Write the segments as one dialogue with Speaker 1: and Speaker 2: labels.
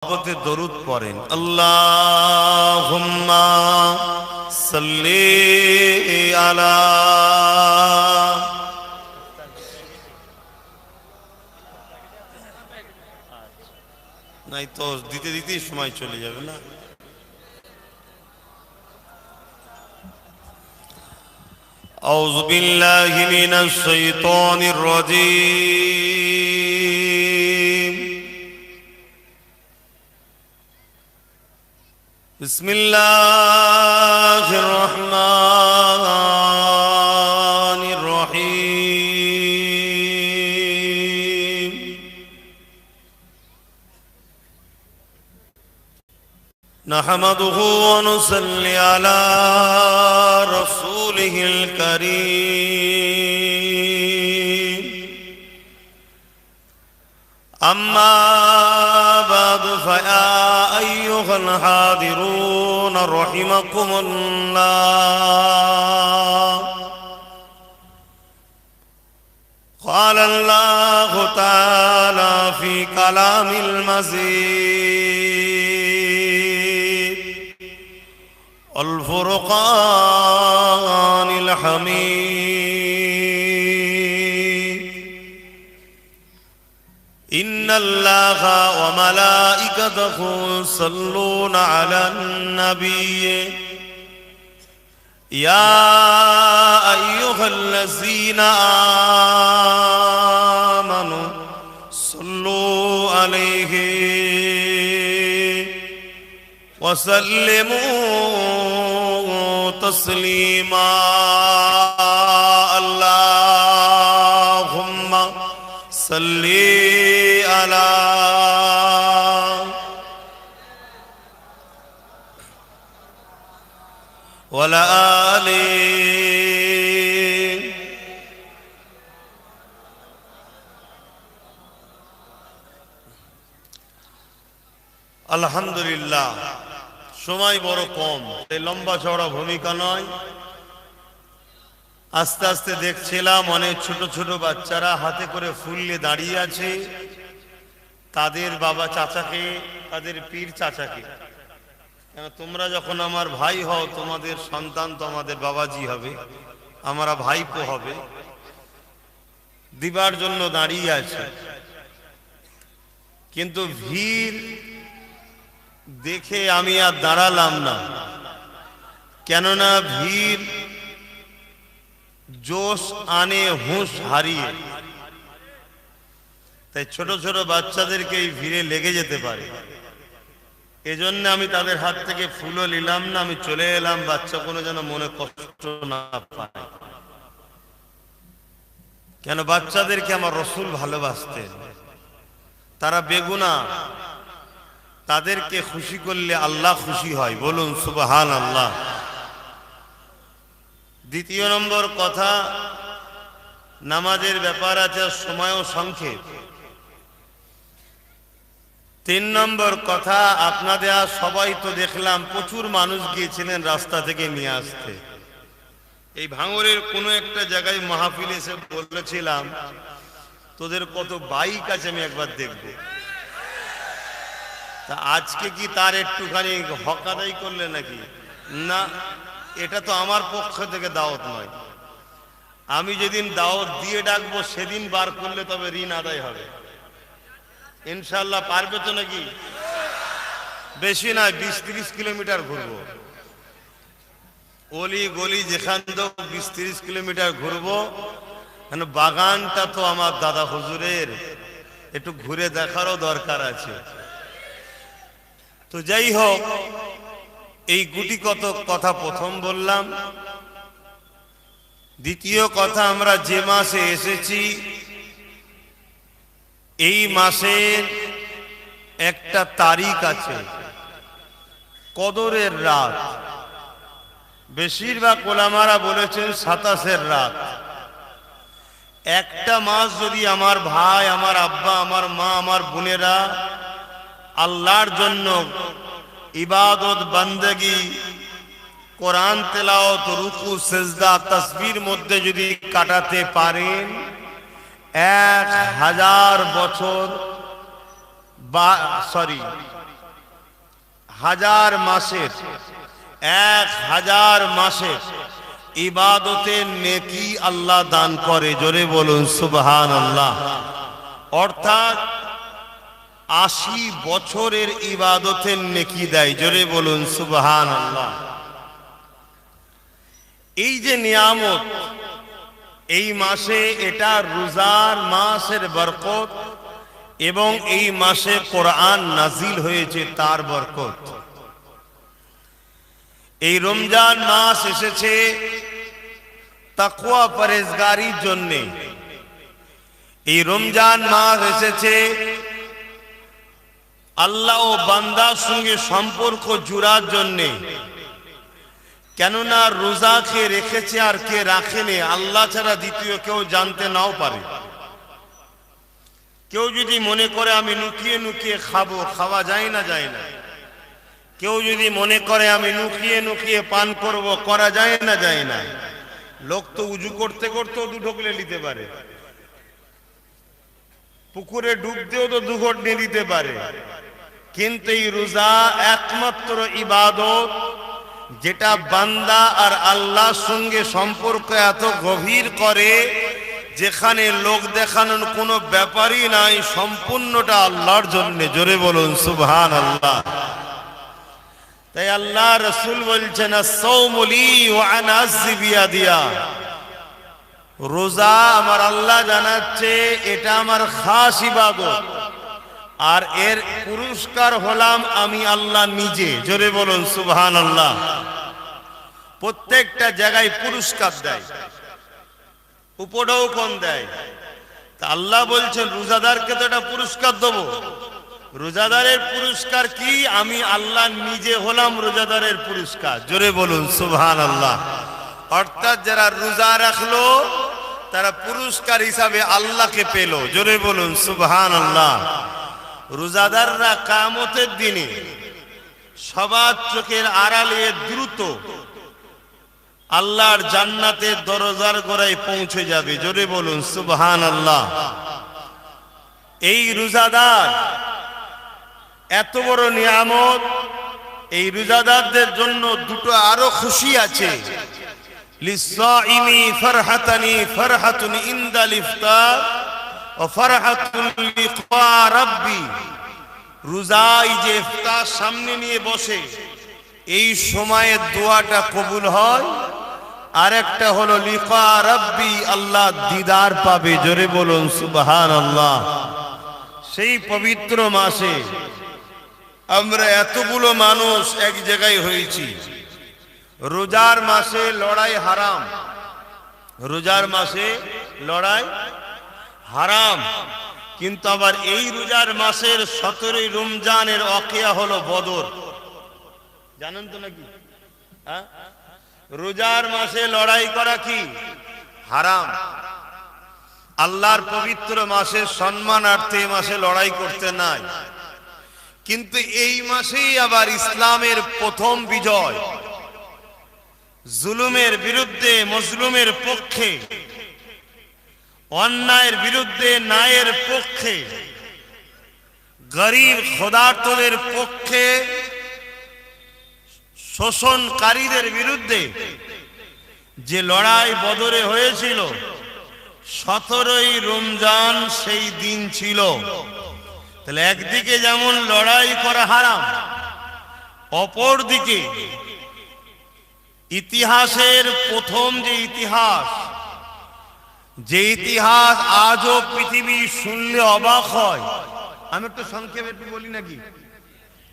Speaker 1: মহব্বতে দরুদ পড়েন। আল্লাহুম্মা সাল্লি আলা। নাই তো দিতে দিতেই সময় চলে যাবে না। আউযু বিল্লাহি মিনাশ শাইতানির রাজীম। বিসমিল্লাহির রহমানির রহিম। নাহমাদুহু ওয়া নুসাল্লি আলা রাসূলিহিল কারীম। আম্মা বা'দু ফায়া আইয়ুহাল হাদিরুন রাহিমাকুমুল্লাহ। قال الله تعالى في كلام المزيد الفرقان الحميد. إن الله وملائكته يصلون على النبي يا أيها الذين آمنوا صلوا عليه وسلموا تسليما. اللهم صل على وعلى آله. আলহামদুলিল্লাহ, সময় বড় কম, এই লম্বা চওড়া ভূমিকা নয়। আস্তে আস্তে দেখছিলাম অনেক ছোট ছোট বাচ্চারা হাতে করে ফুল নিয়ে দাঁড়িয়ে আছে, তাদের বাবা চাচাকে, তাদের পীর চাচাকে। কেন তোমরা যখন আমার ভাই হও, তোমাদের সন্তান তো আমাদের বাবাজি হবে, আমরা ভাইপো হবে, দিবার জন্য দাঁড়িয়ে আছে। কিন্তু ভিড় দেখে আমি আর দাঁড়ালাম না, কেননা ভিড় জোশ আনে হুঁশ হারিয়ে। তাই ছোট ছোট বাচ্চাদেরকে এই ভিড়ে লেগে যেতে পারে, এজন্য আমি তাদের হাত থেকে ফুলও নিলাম না, আমি চলে এলাম, বাচ্চা কোনো যেন মনে কষ্ট না পায়। কেন বাচ্চাদেরকে আমার রসুল ভালোবাসতেন, তারা বেগুনা, তাদেরকে খুশি করলে আল্লাহ খুশি হয়, বলুন সুবহানাল্লাহ। দ্বিতীয় নম্বর কথা, নামাজের ব্যাপার আছে, সময়ও সংক্ষেপ। তিন নম্বর কথা, আপনাদের সবাই তো দেখলাম প্রচুর মানুষ গিয়েছিলেন রাস্তা থেকে নিয়ে আসতে। এই ভাঙরের কোনো একটা জায়গায় মাহফিল এসে বলেছিলাম, তোদের কত বাইক আছে আমি একবার দেখব। তা আজকে কি তার একটুখানি হক আদায় করলে নাকি? না, এটা তো আমার পক্ষ থেকে দাওয়াত নয়। আমি যেদিন দাওয়াত দিয়ে ডাকবো সেদিন বার করলে তবে ঋণ আদায় হবে ইনশাআল্লাহ। পারবে তো নাকি? বেশি না, 20-30 কিলোমিটার ঘুরবো, অলি গলি যেখান তো 20-30 কিলোমিটার ঘুরবো। কেন বাগানটা তো আমার দাদা হুজুরের, একটু ঘুরে দেখারও দরকার আছে। তো যাই হোক, এই গুটি কত কথা প্রথম বললাম। দ্বিতীয় কথা, আমরা যে মাসে এসেছি এই মাসের একটা তারিখ আছে, কদরের রাত। বেশিরভাগ ওলামারা বলেছেন 27-এর রাত। একটা মাস যদি আমার ভাই, আমার আব্বা, আমার মা, আমার বোনেরা আল্লাহর জন্য ইবাদত বান্দেগি, কোরআন তেলাওয়াত, রুকু, সিজদা, তাসবির মধ্যে যদি কাটাতে পারেন, 1000 বছর হাজার মাসের 1000 মাসের ইবাদতের নেকি আল্লাহ দান করে। জোরে বলুন সুবহানাল্লাহ। অর্থাৎ 80 বছরের ইবাদতের নেকি দেয়। জোরে বলুন সুবহানাল্লাহ। এই যে নিয়ামত এই মাসে, এটা রোজার মাসের বরকত এবং এই মাসে কোরআন নাজিল হয়েছে তার বরকত। এই রমজান মাস এসেছে তাকওয়া পরহেজগারির জন্য। এই রমজান মাস এসেছে আল্লাহ ও বান্দার সঙ্গে সম্পর্ক জুড়ার জন্য। কেননা রোজা কে রেখেছে আর কে রাখেনি আল্লাহ ছাড়া দ্বিতীয় কেউ জানতে নাও পারে। কেউ যদি মনে করে আমি লুকিয়ে লুকিয়ে খাবো, খাওয়া যায় না, যায় না। কেউ যদি মনে করে আমি লুকিয়ে লুকিয়ে পান করব, করা যায় না, যায় না। লোক তো উজু করতে করতেও 2 ঢোকলে নিতে পারে, পুকুরে ডুবতেও তো 2 ঘট নিয়ে নিতে পারে। কিন্তু এই রোজা একমাত্র ইবাদত যেটা বান্দা আর আল্লাহর সঙ্গে সম্পর্ক এত গভীর করে, যেখানে লোক দেখানোর কোনো ব্যাপারই নাই, সম্পূর্ণটা আল্লাহর জন্য। জোরে বলুন সুবহানাল্লাহ। তাই আল্লাহ রাসূল বলছেন আস-সাওমু লি ওয়া আনা আজজি বিয়াদিয়া, রোজা আমার আল্লাহ জানাচ্ছে এটা আমার খাস ইবাদত, আর এর পুরস্কার হলাম আমি আল্লাহ নিজে। জোরে বলুন সুবহানাল্লাহ। প্রত্যেকটা জায়গায় পুরস্কার দেয়, উপরেও কোন দেয়। তা আল্লাহ বলছেন রোজাদারকে তো একটা পুরস্কার দেবো। রোজাদারের পুরস্কার কি? আমি আল্লাহ নিজে হলাম রোজাদারের পুরস্কার। জোরে বলুন সুবহানাল্লাহ। অর্থাৎ যারা রোজা রাখলো তারা পুরস্কার হিসাবে আল্লাহকে পেল। জোরে বলুন সুবহানাল্লাহ। রোজাদাররা কিয়ামতের দিনে সবার চোখের আড়ালে দ্রুত আল্লাহর জান্নাতের দরজার গোড়ায় পৌঁছে যাবে। জোরে বলুন সুবহানাল্লাহ। এই রোজাদার এত বড় নিয়ামত, এই রোজাদারদের জন্য 2টো আরো খুশি আছে। লিসাইমি ফারহাতানি ফারহাতুন ইনদাল ইফতার ও ফারহাতুল লিকা রাব্বি। রোজায় যে ইফতার সামনে নিয়ে বসে, এই সময়ে দোয়াটা কবুল হয়। আরেকটা হলো লিকা রাব্বি, আল্লাহ দিদার পাবে। জোরে বলুন সুবহানাল্লাহ। সেই পবিত্র মাসে আমরা এতগুলো মানুষ এক জায়গায় হয়েছি। রোজার মাসে লড়াই হারাম, রোজার মাসে লড়াই হারাম। কিন্তু আবার এই রোজার মাসের 17ই রমজানের ওয়াকিয়া হলো বদর। জানেন তো নাকি? রোজার মাসে লড়াই করা কি হারাম। আল্লাহর পবিত্র মাসের সম্মানার্থে মাসে লড়াই করতে নাই। কিন্তু এই মাসেই আবার ইসলামের প্রথম বিজয়, জুলুমের বিরুদ্ধে মজলুমের পক্ষে, অন্যায়ের বিরুদ্ধে ন্যায়ের পক্ষে, গরিব ক্ষুধার্তদের পক্ষে, শোষণকারীদের বিরুদ্ধে যে লড়াই বদরে হয়েছিল, 17ই রমজান সেই দিন ছিল। তাহলে একদিকে যেমন লড়াই করা হারাম, অপরদিকে ইতিহাসের প্রথম যে ইতিহাস, যে ইতিহাস আজও পৃথিবী শুনলে অবাক হয়। আমি একটু সংক্ষেপে একটু বলি নাকি,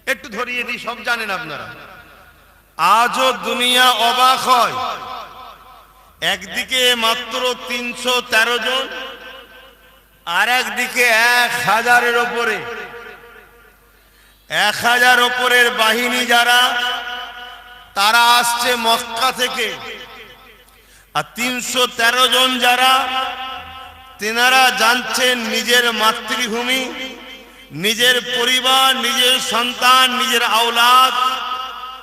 Speaker 1: একটু ধরিয়ে দিই, সব জানেন আপনারা। আজও দুনিয়া অবাক হয়। একদিকে মাত্র 313 জন, আর একদিকে 1000-এর ওপরে, 1000 ওপরের বাহিনী যারা, তারা আসছে মক্কা থেকে। আর 313 জন যারা, তেনারা জানছেন নিজের মাতৃভূমি, নিজের পরিবার, নিজের সন্তান, নিজের আওলাদ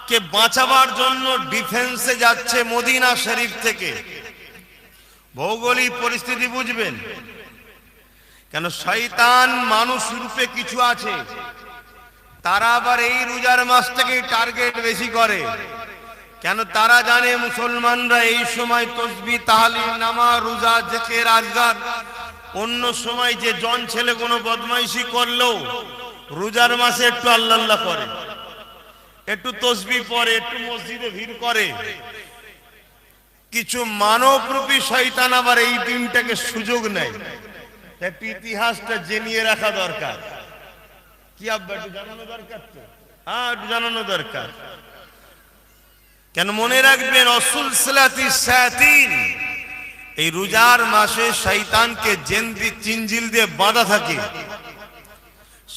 Speaker 1: কে বাঁচাবার জন্য ডিফেন্সে যাচ্ছে মদিনা শরীফ থেকে। ভৌগোলিক পরিস্থিতি বুঝবেন, কেন শয়তান মানুষ রূপে কিছু আছে, তারা আবার এই রোজার মাসটাকে টার্গেট বেশি করে। কেন? তারা জানে মুসলমানরা এই সময় তসবিহ, তাহলিল, নামাজ, রোজা, জিকির, আজকার, অন্য সময় যে জন ছেলে কোনো বদমাইশি করলেও রোজার মাসে একটু আল্লাহ আল্লাহ করে, একটু তসবিহ পড়ে, একটু মসজিদে ভিড় করে। কিছু মানবরূপী শয়তান আবার এই দিনটাকে সুযোগ নেয়। একটু ইতিহাসটা জেনে রাখা দরকার। কি আব্বা একটু জানানো দরকার তো? হ্যাঁ, একটু জানানো দরকার। কেন? মনে রাখবেন রাসূল সালাতিন এই রোজার মাসে শয়তানকে চিনজিল দিয়ে বাঁধা থাকে।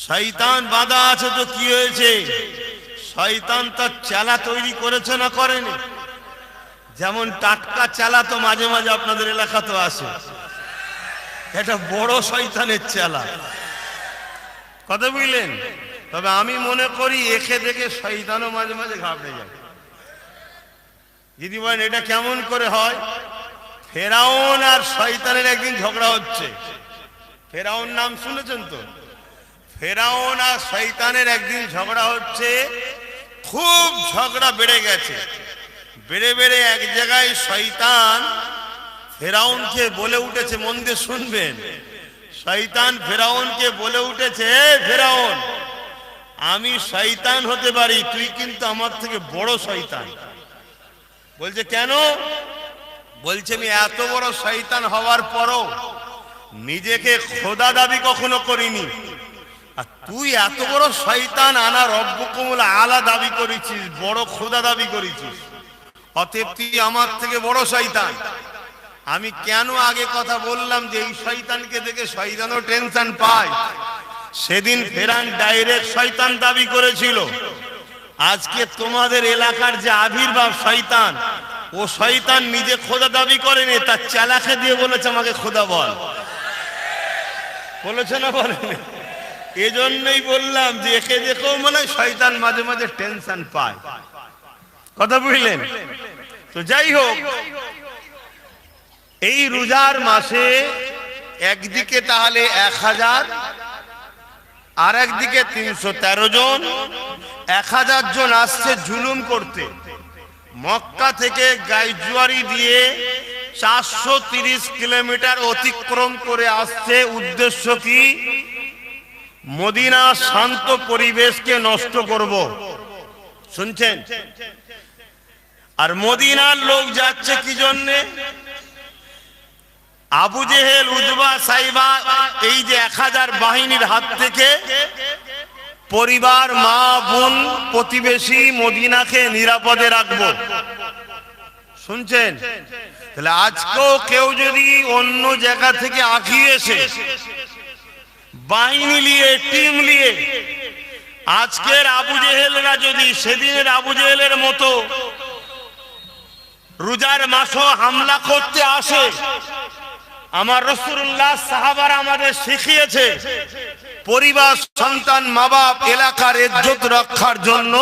Speaker 1: শয়তান বাঁধা আছে তো কি হয়েছে? শয়তান তার চালা তৈরি করেছে না করেনি? যেমন টাটকা চালা তো মাঝে মাঝে আপনাদের এলাকা তো আসে, এটা বড় শয়তানের চালা, কথা বুঝলেন? তবে আমি মনে করি একে দেখে শয়তানও মাঝে মাঝে ঘাবড়ে যায়। যদি বলেন এটা কেমন করে হয়? ফেরাউন আর শয়তানের একদিন ঝগড়া হচ্ছে। ফেরাউন নাম শুনেছেন তো? ফেরাউন আর শয়তানের একদিন ঝগড়া হচ্ছে, খুব ঝগড়া বেড়ে গেছে। বেড়ে বেড়ে এক জায়গায় শয়তান ফেরাউনকে বলে উঠেছে, মন দিয়ে শুনবেন, শয়তান ফেরাউনকে বলে উঠেছে, ফেরাউন আমি শয়তান হতে পারি, তুই কিন্তু আমার থেকে বড় শয়তান। বলছে কেন? বলছে আমি এত বড় শয়তান হওয়ার পরও নিজেকে খোদা দাবি কখনো করিনি, আর তুই এত বড় শয়তান, আনা রব্বুকুমুল আলা দাবি করেছিস, বড় খোদা দাবি করেছিস, অতএব তুই আমার থেকে বড় শয়তান। আমি কেন আগে কথা বললাম যে এই শয়তানকে দেখে শয়তানও টেনশন পায়? সেদিন ফেরান ডাইরেক্ট শয়তান দাবি করেছিল। আজকে তোমাদের এলাকার যে আবির্ভাব শয়তান, ও শয়তান নিজে খোদা দাবি করেনি, তার চালাকে দিয়ে বলেছে আমাকে খোদা বল। বলেছে না বলেনি? এজন্যই বললাম যে একে দেখেও মনে হয় শয়তান মাঝে মাঝে টেনশন পায়, কথা বুঝলেন? তো যাই হোক, এই রোজার মাসে একদিকে তাহলে 1000, আর একদিকে 313 জন, 1000 জন আসছে জুলুম করতে। মক্কা থেকে গাইজুয়ারি দিয়ে 430 কিলোমিটার অতিক্রম করে আসছে। উদ্দেশ্য কি? মদিনা শান্ত পরিবেশকে নষ্ট করব, শুনছেন? আর মদিনার লোক যাচ্ছে কি জন্যে? আবু জেহেল, উতবা, সাইবা, এই যে 1000 বাহিনীর হাত থেকে পরিবার, মা, বোন, প্রতিবেশী মদিনাকে নিরাপদে রাখবো, শুনছেন? তাহলে আজকেও কেউ যদি অন্য জায়গা থেকে আগিয়ে এসে বাহিনী নিয়ে, টিম নিয়ে, আজকের আবু জেহেলরা যদি সেদিনের আবু জেহেলের মতো রোজার মাসও হামলা করতে আসে, আমার রাসূলুল্লাহ সাহাবারা আমাদের শিখিয়েছে পরিবার, সন্তান, মা বাপ, এলাকার ইজ্জত রক্ষার জন্য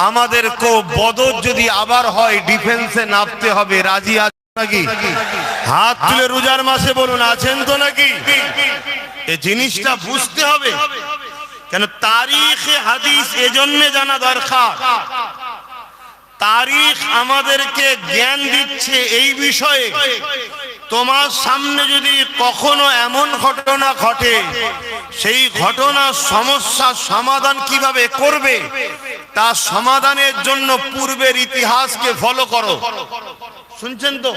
Speaker 1: আমাদেরকে বদর যদি আবার হয় ডিফেন্সে নামতে হবে। রাজি আছেন নাকি? হাত তুলে রোজার মাসে বলুন, আছেন তো নাকি? এই জিনিসটা বুঝতে হবে। কেন? তারিখে হাদিস এজন্য জানা দরকার। তারিখ আমাদেরকে জ্ঞান দিচ্ছে এই বিষয়ে, তোমার সামনে যদি কখনো এমন ঘটনা ঘটে, সেই ঘটনার সমস্যার সমাধান কিভাবে করবে, তার সমাধানের জন্য পূর্বের ইতিহাসকে ফলো করো, শুনছেন তো?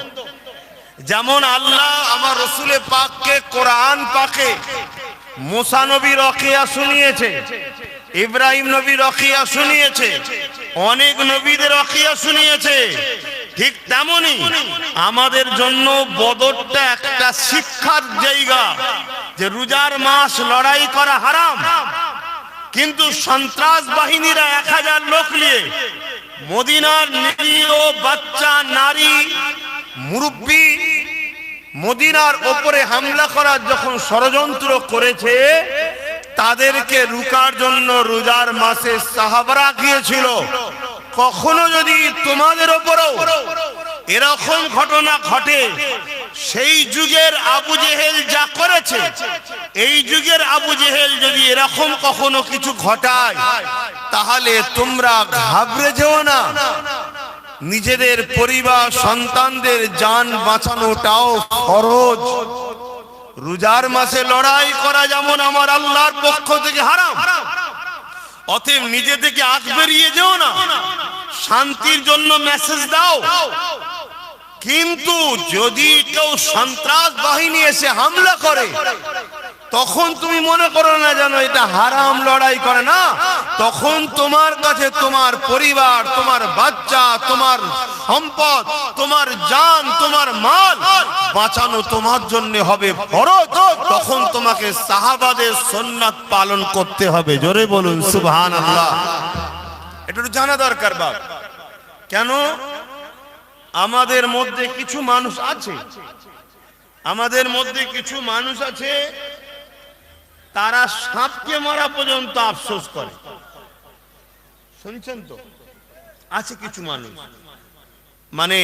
Speaker 1: যেমন আল্লাহ আমার রসুলের পাককে কোরআন পাকে মুসা নবী রকিয়া শুনিয়েছে, ইব্রাহিম নবী রকিয়া শুনিয়েছে, অনেক নবীদের রকিয়া শুনিয়েছে। ঠিক তেমনি আমাদের জন্য বদরটা একটা শিক্ষার জায়গা, যে রোজার মাস লড়াই করা হারাম, কিন্তু সন্ত্রাস বাহিনীরা 1000 লোক নিয়ে মদিনার নিরীহ বাচ্চা, নারী, মুরব্বী মদিনার ওপরে হামলা করার যখন ষড়যন্ত্র করেছে, তাদেরকে রুকার জন্য রোজার মাসে সাহাবারা গিয়েছিল। কখনো যদি তোমাদের ওপরেও এরকম ঘটনা ঘটে, সেই যুগের আবু জেহেল যা করেছে, এই যুগের আবু জেহেল যদি এরকম কখনো কিছু ঘটায়, তাহলে তোমরা ঘাবড়ে যেও না। নিজেদের পরিবার সন্তানদের জান বাঁচানোটাও ফরজ। রোজার মাসে লড়াই করা যেমন আমার আল্লাহর পক্ষ থেকে হারাম, অতএব নিজে থেকে আগ বেরিয়ে যেও না। শান্তির জন্য মেসেজ দাও, কিন্তু যদি কেউ সন্ত্রাস বাহিনী এসে হামলা করে, তখন তুমি মনে করো না যেন এটা হারাম লড়াই করে না। তখন তোমার কাছে তোমার পরিবার, তোমার বাচ্চা, তোমার সম্পদ, তোমার জান, তোমার মাল বাঁচানো তোমার জন্য হবে ফরজ। তখন তোমাকে সাহাবাদের সুন্নাত পালন করতে হবে। জোরে বলুন সুবহানাল্লাহ। এটা তো জানা দরকার বাপ। কেন? আমাদের মধ্যে কিছু মানুষ আছে, আমাদের মধ্যে কিছু মানুষ আছে, তারা সাপকে মারা পর্যন্ত আফসোস করে। শুনছেন তো? আছে কিছু মানুষ মানে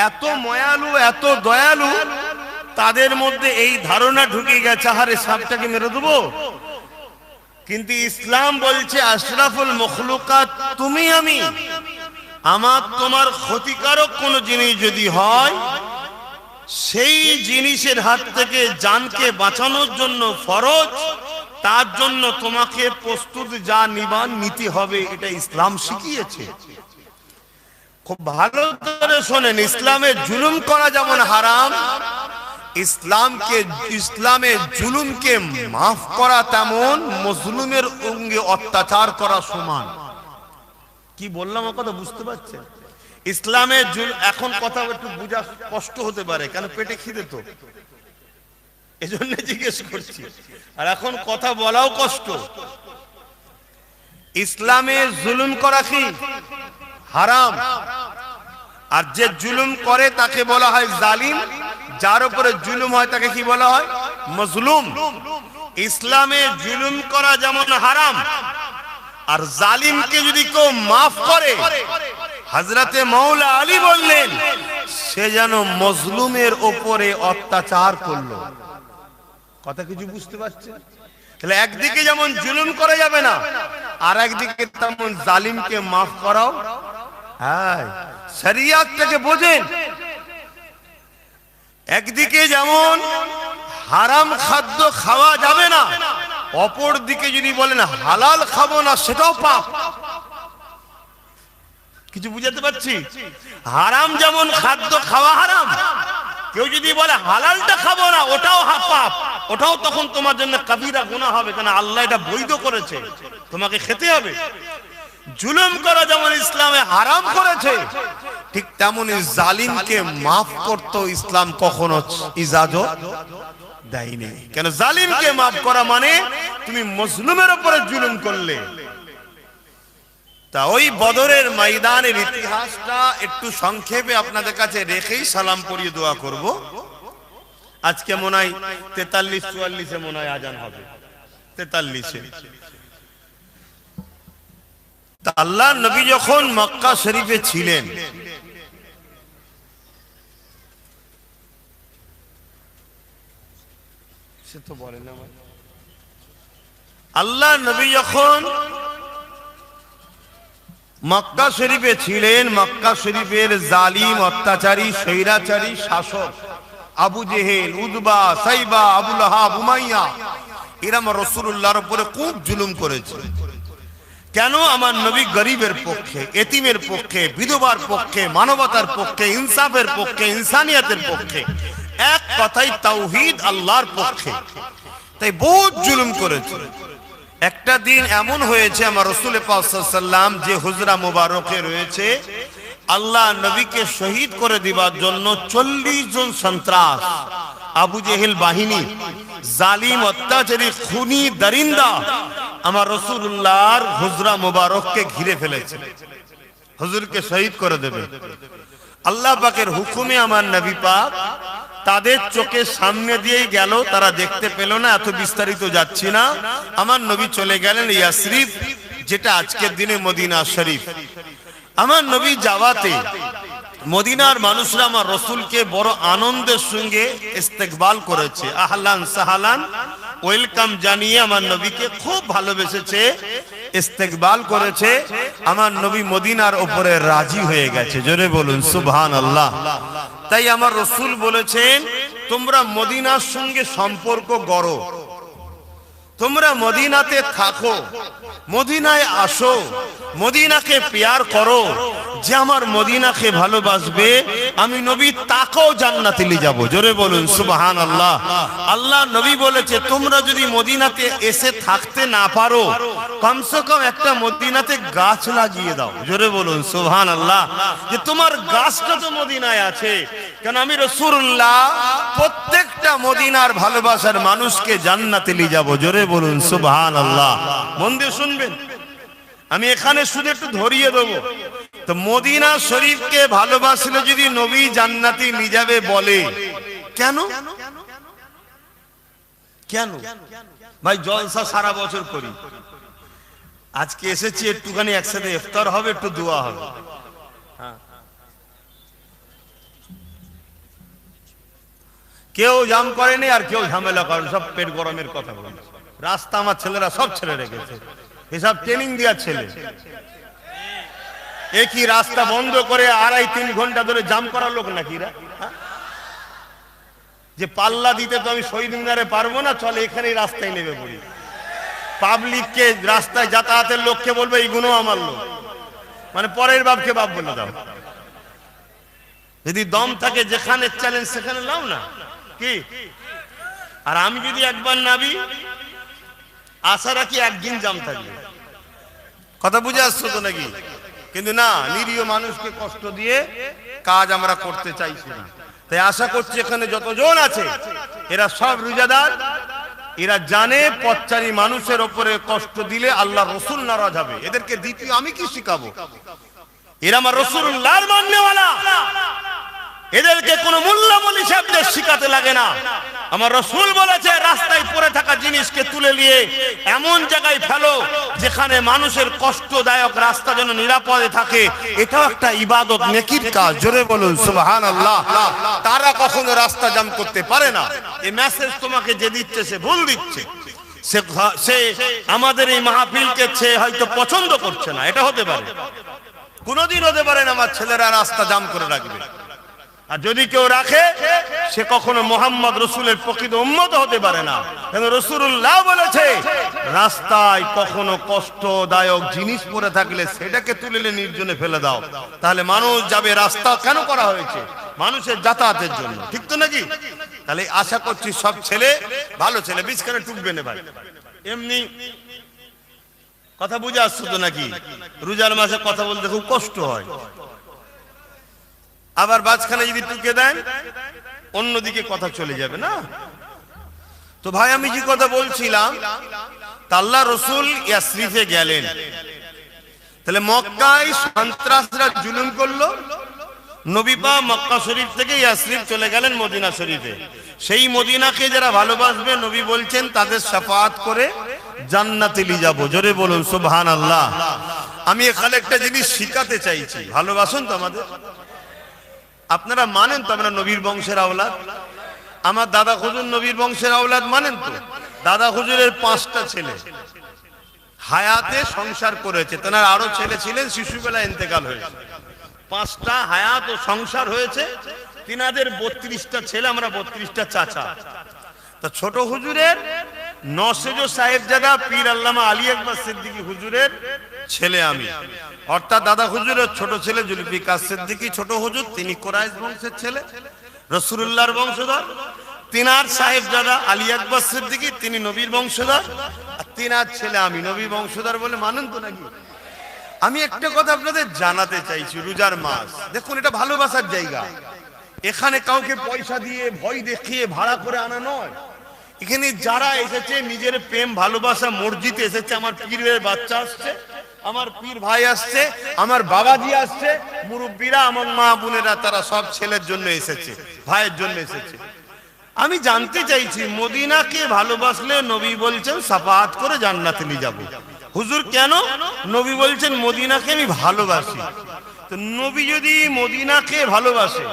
Speaker 1: এত মায়ালু, এত দয়ালু, তাদের মধ্যে এই ধারণা ঢুকে গেছে, আরে সাপটাকে মেরে দেবো। কিন্তু ইসলাম বলছে আশরাফুল মখলুকাত তুমি আমি, আমার তোমার ক্ষতিকারক কোনো জিনিস যদি হয়, সেই জিনিসের হাত থেকে জানকে বাঁচানোর জন্য ফরজ, তার জন্য তোমাকে প্রস্তুত যা নিবান নিতে হবে, এটা ইসলাম শিখিয়েছে। খুব ভালো করে শোনেন, ইসলামে জুলুম করা যেমন হারাম, ইসলামে জুলুমকে মাফ করা তেমন মজলুমের অঙ্গে অত্যাচার করা সমান। কি বললাম ও কথা বুঝতে পারছেন? ইসলামে এখন কথা একটু বোঝা কষ্ট হতে পারে, কেন পেটে খিদে তো, এজন্য জিজ্ঞেস করছি। আর এখন কথা বলাও কষ্ট। ইসলামে জুলুম করা কি হারাম, আর যে জুলুম করে তাকে বলা হয় জালিম, যার উপরে জুলুম হয় তাকে কি বলা হয়? মজলুম। ইসলামে জুলুম করা যেমন হারাম, আর জালিমকে যদি কেউ মাফ করে, হযরতে মাওলা আলী বললেন সে যেন মজলুমের উপরে অত্যাচার করলো। কথা কিছু বুঝতে পারছেন? তাহলে একদিকে যেমন জুলুম করা যাবে না, আর একদিকে তেমন জালিমকে মাফ করাও। হ্যাঁ, শরিয়তটাকে বোঝেন। একদিকে যেমন হারাম খাদ্য খাওয়া যাবে না, অপর দিকে যদি বলেন হালাল খাবো না, সেটাও পাপ। কিছু বুঝাতে পারছি? হারাম যেমন খাদ্য খাওয়া হারাম, কেউ যদি বলে হালালটা খাবো না, ওটাও পাপ, ওটাও তখন তোমার জন্য কবিরা গুনাহ হবে, কারণ আল্লাহ এটা বৈধ করেছে, তোমাকে খেতে হবে। জুলুম করা যেমন ইসলামে হারাম করেছে, ঠিক তেমনি জালিমকে মাফ করতে ইসলাম কখনো ইজাজত দেয়নি। কেন? জালিমকে মাফ করা মানে তুমি মজলুমের উপরে জুলুম করলে। তা ওই বদরের ময়দানের ইতিহাসটা একটু সংক্ষেপে আপনাদের কাছে রেখেই সালাম পড়িয়ে দোয়া করব। আজকে মনে হয় 43-44 মনে হয় আজান হবে, 43-এ। আল্লাহ নবী যখন মক্কা শরীফে ছিলেন, সে তো বলে না, আল্লাহ নবী যখন মক্কা শরীফে ছিলেন, মক্কা শরীফের জালিম, অত্যাচারী, স্বৈরাচারী শাসক আবু জেহেল, উতবা, সাইবা, আবু লাহাব, উমাইয়া, এরা রাসূলুল্লাহর উপরে খুব জুলুম করেছে। কেন? আমার নবী গরিবের পক্ষে, এতিমের পক্ষে, বিধবার পক্ষে, মানবতার পক্ষে, ইনসাফের পক্ষে, ইনসানিয়াতের পক্ষে, এক কথাই তাওহীদ, আল্লাহর পক্ষে। তাই বহুত জুলুম করেছে। একটা দিন এমন হয়েছে, আমার রাসূল পাক সাল্লাল্লাহু আলাইহি ওয়াসাল্লাম যে হুজরা মুবারকে রয়েছে, আল্লাহ নবীকে শহীদ করে দিবার জন্য 40 জন সন্ত্রাস, আবু জেহেল বাহিনী, জালিম, অত্যাচারী, খুনি, দরিন্দা আমার রাসূলুল্লাহর হুজরা মুবারককে ঘিরে ফেলেছে, হুজুরকে শহীদ করে দেবে। আল্লাহ পাকের হুকুমে আমার নবী পাক তাদের চোখের সামনে দিয়েই গেল, তারা দেখতে পেল না, এত বিস্তারিত যাচ্ছি না। আমার নবী চলে গেলেন ইয়াসরিব, যেটা আজকের দিনে মদিনা শরীফ। আমার নবী যাওয়াতে মদিনার মানুষরা আমার রসুলকে বড় আনন্দের সঙ্গে ইস্তেকবাল করেছে, আহলান সাহালান ওয়েলকাম জানিয়ে আমার নবীকে খুব ভালোবেসেছে, ইস্তেকবাল করেছে। আমার নবী মদিনার উপরে রাজি হয়ে গেছে, জোরে বলুন সুবহানাল্লাহ। তাই আমার রসুল বলেছেন, তোমরা মদিনার সঙ্গে সম্পর্ক গড়ো, তোমরা মদিনাতে থাকো, মদিনায় আসো, মদিনাকে প্যার করো। যে আমার মদিনাকে ভালোবাসবে আমি নবী তাকেও জান্নাতে নিয়ে যাব, জোরে বলুন সুবহানাল্লাহ। আল্লাহ নবী বলেছে, তোমরা যদি মদিনাতে এসে থাকতে না পারো, কমসে কম একটা মদিনাতে গাছ লাগিয়ে দাও, জোরে বলুন সুবহানাল্লাহ। যে তোমার গাছটা তো মদিনায় আছে, কারণ আমি রাসূলুল্লাহ প্রত্যেকটা মদিনার ভালোবাসার মানুষকে জান্নাতে নিয়ে যাব, জোরে বলুন সুবহানাল্লাহ। মন দিয়ে শুনবেন, আমি এখানে শুধু একটু ধরিয়ে দেবো। তো মদিনা শরীফকে ভালোবাসলে যদি নবী জান্নাতি নিয়ে যাবে বলে, কেন কেন ভাই? জলসা সারা বছর করি, আজকে এসেছি একটুখানি একসাথে ইফতার হবে, একটু দোয়া হবে। কেউ জাম করেনি আর কেউ ঝামেলা করেন, সব পেট গরমের কথা বলে। রাস্তা আমার ছেলেরা সব ছেলে রেখেছে, এসব ট্রেনিং দেওয়ার ছেলে। একই রাস্তা বন্ধ করে 2.5-3 ঘন্টা ধরে জাম করার লোক নাকি রা? যে পাল্লা দিতে তো আমি শহীদ মিনারে পারবো না, চলে এখানেই রাস্তায় নেমে পড়ি। পাবলিককে রাস্তায় যাতায়াতের লোককে বলবে এইগুলো আমার লোক, মানে পরের বাপকে বাপ বলে দাও। যদি দম থাকে যেখানে চ্যালেঞ্জ সেখানে লাও না কি। আর আমি যদি একবার নাবি, আশা রাখি একদিন জাম থাকবে। কথা বুঝে আসছো তো নাকি? কিন্তু না, নিরীহ মানুষকে কষ্ট দিয়ে কাজ আমরা করতে চাইছি না। তাই আশা করছি এখানে যতজন আছে এরা সব রোজাদার, এরা জানে পথচারী মানুষের উপরে কষ্ট দিলে আল্লাহ রসুল নারাজ হবে। এদেরকে দ্বিতীয় আমি কি শিখাবো? এরা আমার রাসূলুল্লাহর মাননেওয়ালা, এদেরকে কোনো মূল্যমূল্য শব্দ শিখাতে লাগে না। আমার রাসূল বলেছে, রাস্তায় পড়ে থাকা জিনিসকে তুলে নিয়ে এমন জায়গায় ফেলো যেখানে মানুষের কষ্টদায়ক রাস্তা যেন নিরাপদে থাকে। এটাও একটা ইবাদত, নেকির কাজ, জোরে বলুন সুবহানাল্লাহ। তারা কখনো রাস্তা জাম করতে পারে না। এই মেসেজ তোমাকে যে দিচ্ছে সে ভুল দিচ্ছে, সে আমাদের এই মাহফিলকে সে হয়তো পছন্দ করছে না, এটা হতে পারে। কোনদিন হতে পারে না আমার ছেলেরা রাস্তা জাম করে রাখবে। আর যদি কেউ রাখে সে কখনো মোহাম্মদ রসুলের প্রকৃত উম্মত হতে পারে না। কেন রাসূলুল্লাহ বলেছে, রাস্তায় কখনো কষ্টদায়ক জিনিস পড়ে থাকলে সেটাকে তুলে নির্জনে ফেলে দাও, তাহলে মানুষ যাবে। রাস্তা কেন করা হয়েছে? মানুষের যাতায়াতের জন্য, ঠিক তো নাকি? তাহলে আশা করছি সব ছেলে ভালো ছেলে, বিছখানে টুকবে না ভাই। এমনি কথা বুঝে আসছো তো নাকি? রোজার মাসে কথা বলতে খুব কষ্ট হয়, আবার মাঝখানে যদি টুকে দেন অন্যদিকে কথা চলে যাবে না। তো ভাই আমি যে কথা বলছিলাম, আল্লাহ রসুল ইয়াসরিফে গেলেন, তাহলে মক্কায় সন্ত্রাসরা জুলুম করলো, নবী পাক মক্কা শরীফ থেকে ইয়াসরিফ চলে গেলেন মদিনা শরীফে। সেই মদিনাকে যারা ভালোবাসবে নবী বলছেন তাদের শাফাআত করে জান্নাতে নিয়ে যাব, জোরে বলুন সুবহানাল্লাহ। আমি এখানে একটা জিনিস শিখাতে চাইছি, ভালোবাসুন তো আমাদের। আপনারা মানেন তো আমরা নবীর বংশের আওলাদ? আমার দাদা হুজুর নবীর বংশের আওলাদ মানেন তো? দাদা হুজুরের 5টা ছেলে হায়াতে সংসার করেছে, তেনার আরো ছেলে ছিলেন, শিশুবেলা ইন্তেকাল হয়েছে। 5টা হায়াত ও সংসার হয়েছে, তিনাদের 32টা ছেলে, আমরা 32টা চাচা। তো ছোট হুজুরের নসেজো সাহেবজাদা পীর আল্লামা আলী আকবর সিদ্দিকী হুজুরের ছেলে আমি, অর্থাৎ দাদা হুজুরের ছোট ছেলে জুলফিকার সিদ্দিকী ছোট হুজুর, তিনি কুরাইশ বংশের ছেলে, রাসূলুল্লাহর বংশধর। তিনার সাহেবজাদা আলী আকবর সিদ্দিকী, তিনি নবীর বংশধর, আর তিনার ছেলে আমি নবী বংশধর বলে মানেন তো নাকি? আমি একটা কথা আপনাদের জানাতে চাইছি, রোজার মাস দেখুন, এটা ভালোবাসার জায়গা। এখানে কাউকে পয়সা দিয়ে ভয় দেখিয়ে ভাড়া করে আনা নয়। এখানে যারা এসেছে নিজের প্রেম ভালোবাসা মসজিদে এসেছে, আমার পীরের বাচ্চা আসছে, আমার পীর ভাই আসছে, আমার বাবাজি আসছে, মুরব্বীরা, আমার মা বোনেরা, তারা সব ছেলের জন্য এসেছে, ভাইয়ের জন্য এসেছে। আমি জানতে চাইছি, মদিনাকে ভালোবাসলে নবী বলছেন শাফাআত করে জান্নাতে নিয়ে যাব। হুজুর কেন? নবী বলছেন মদিনাকে আমি ভালোবাসি। তো নবী যদি মদিনাকে ভালোবাসে,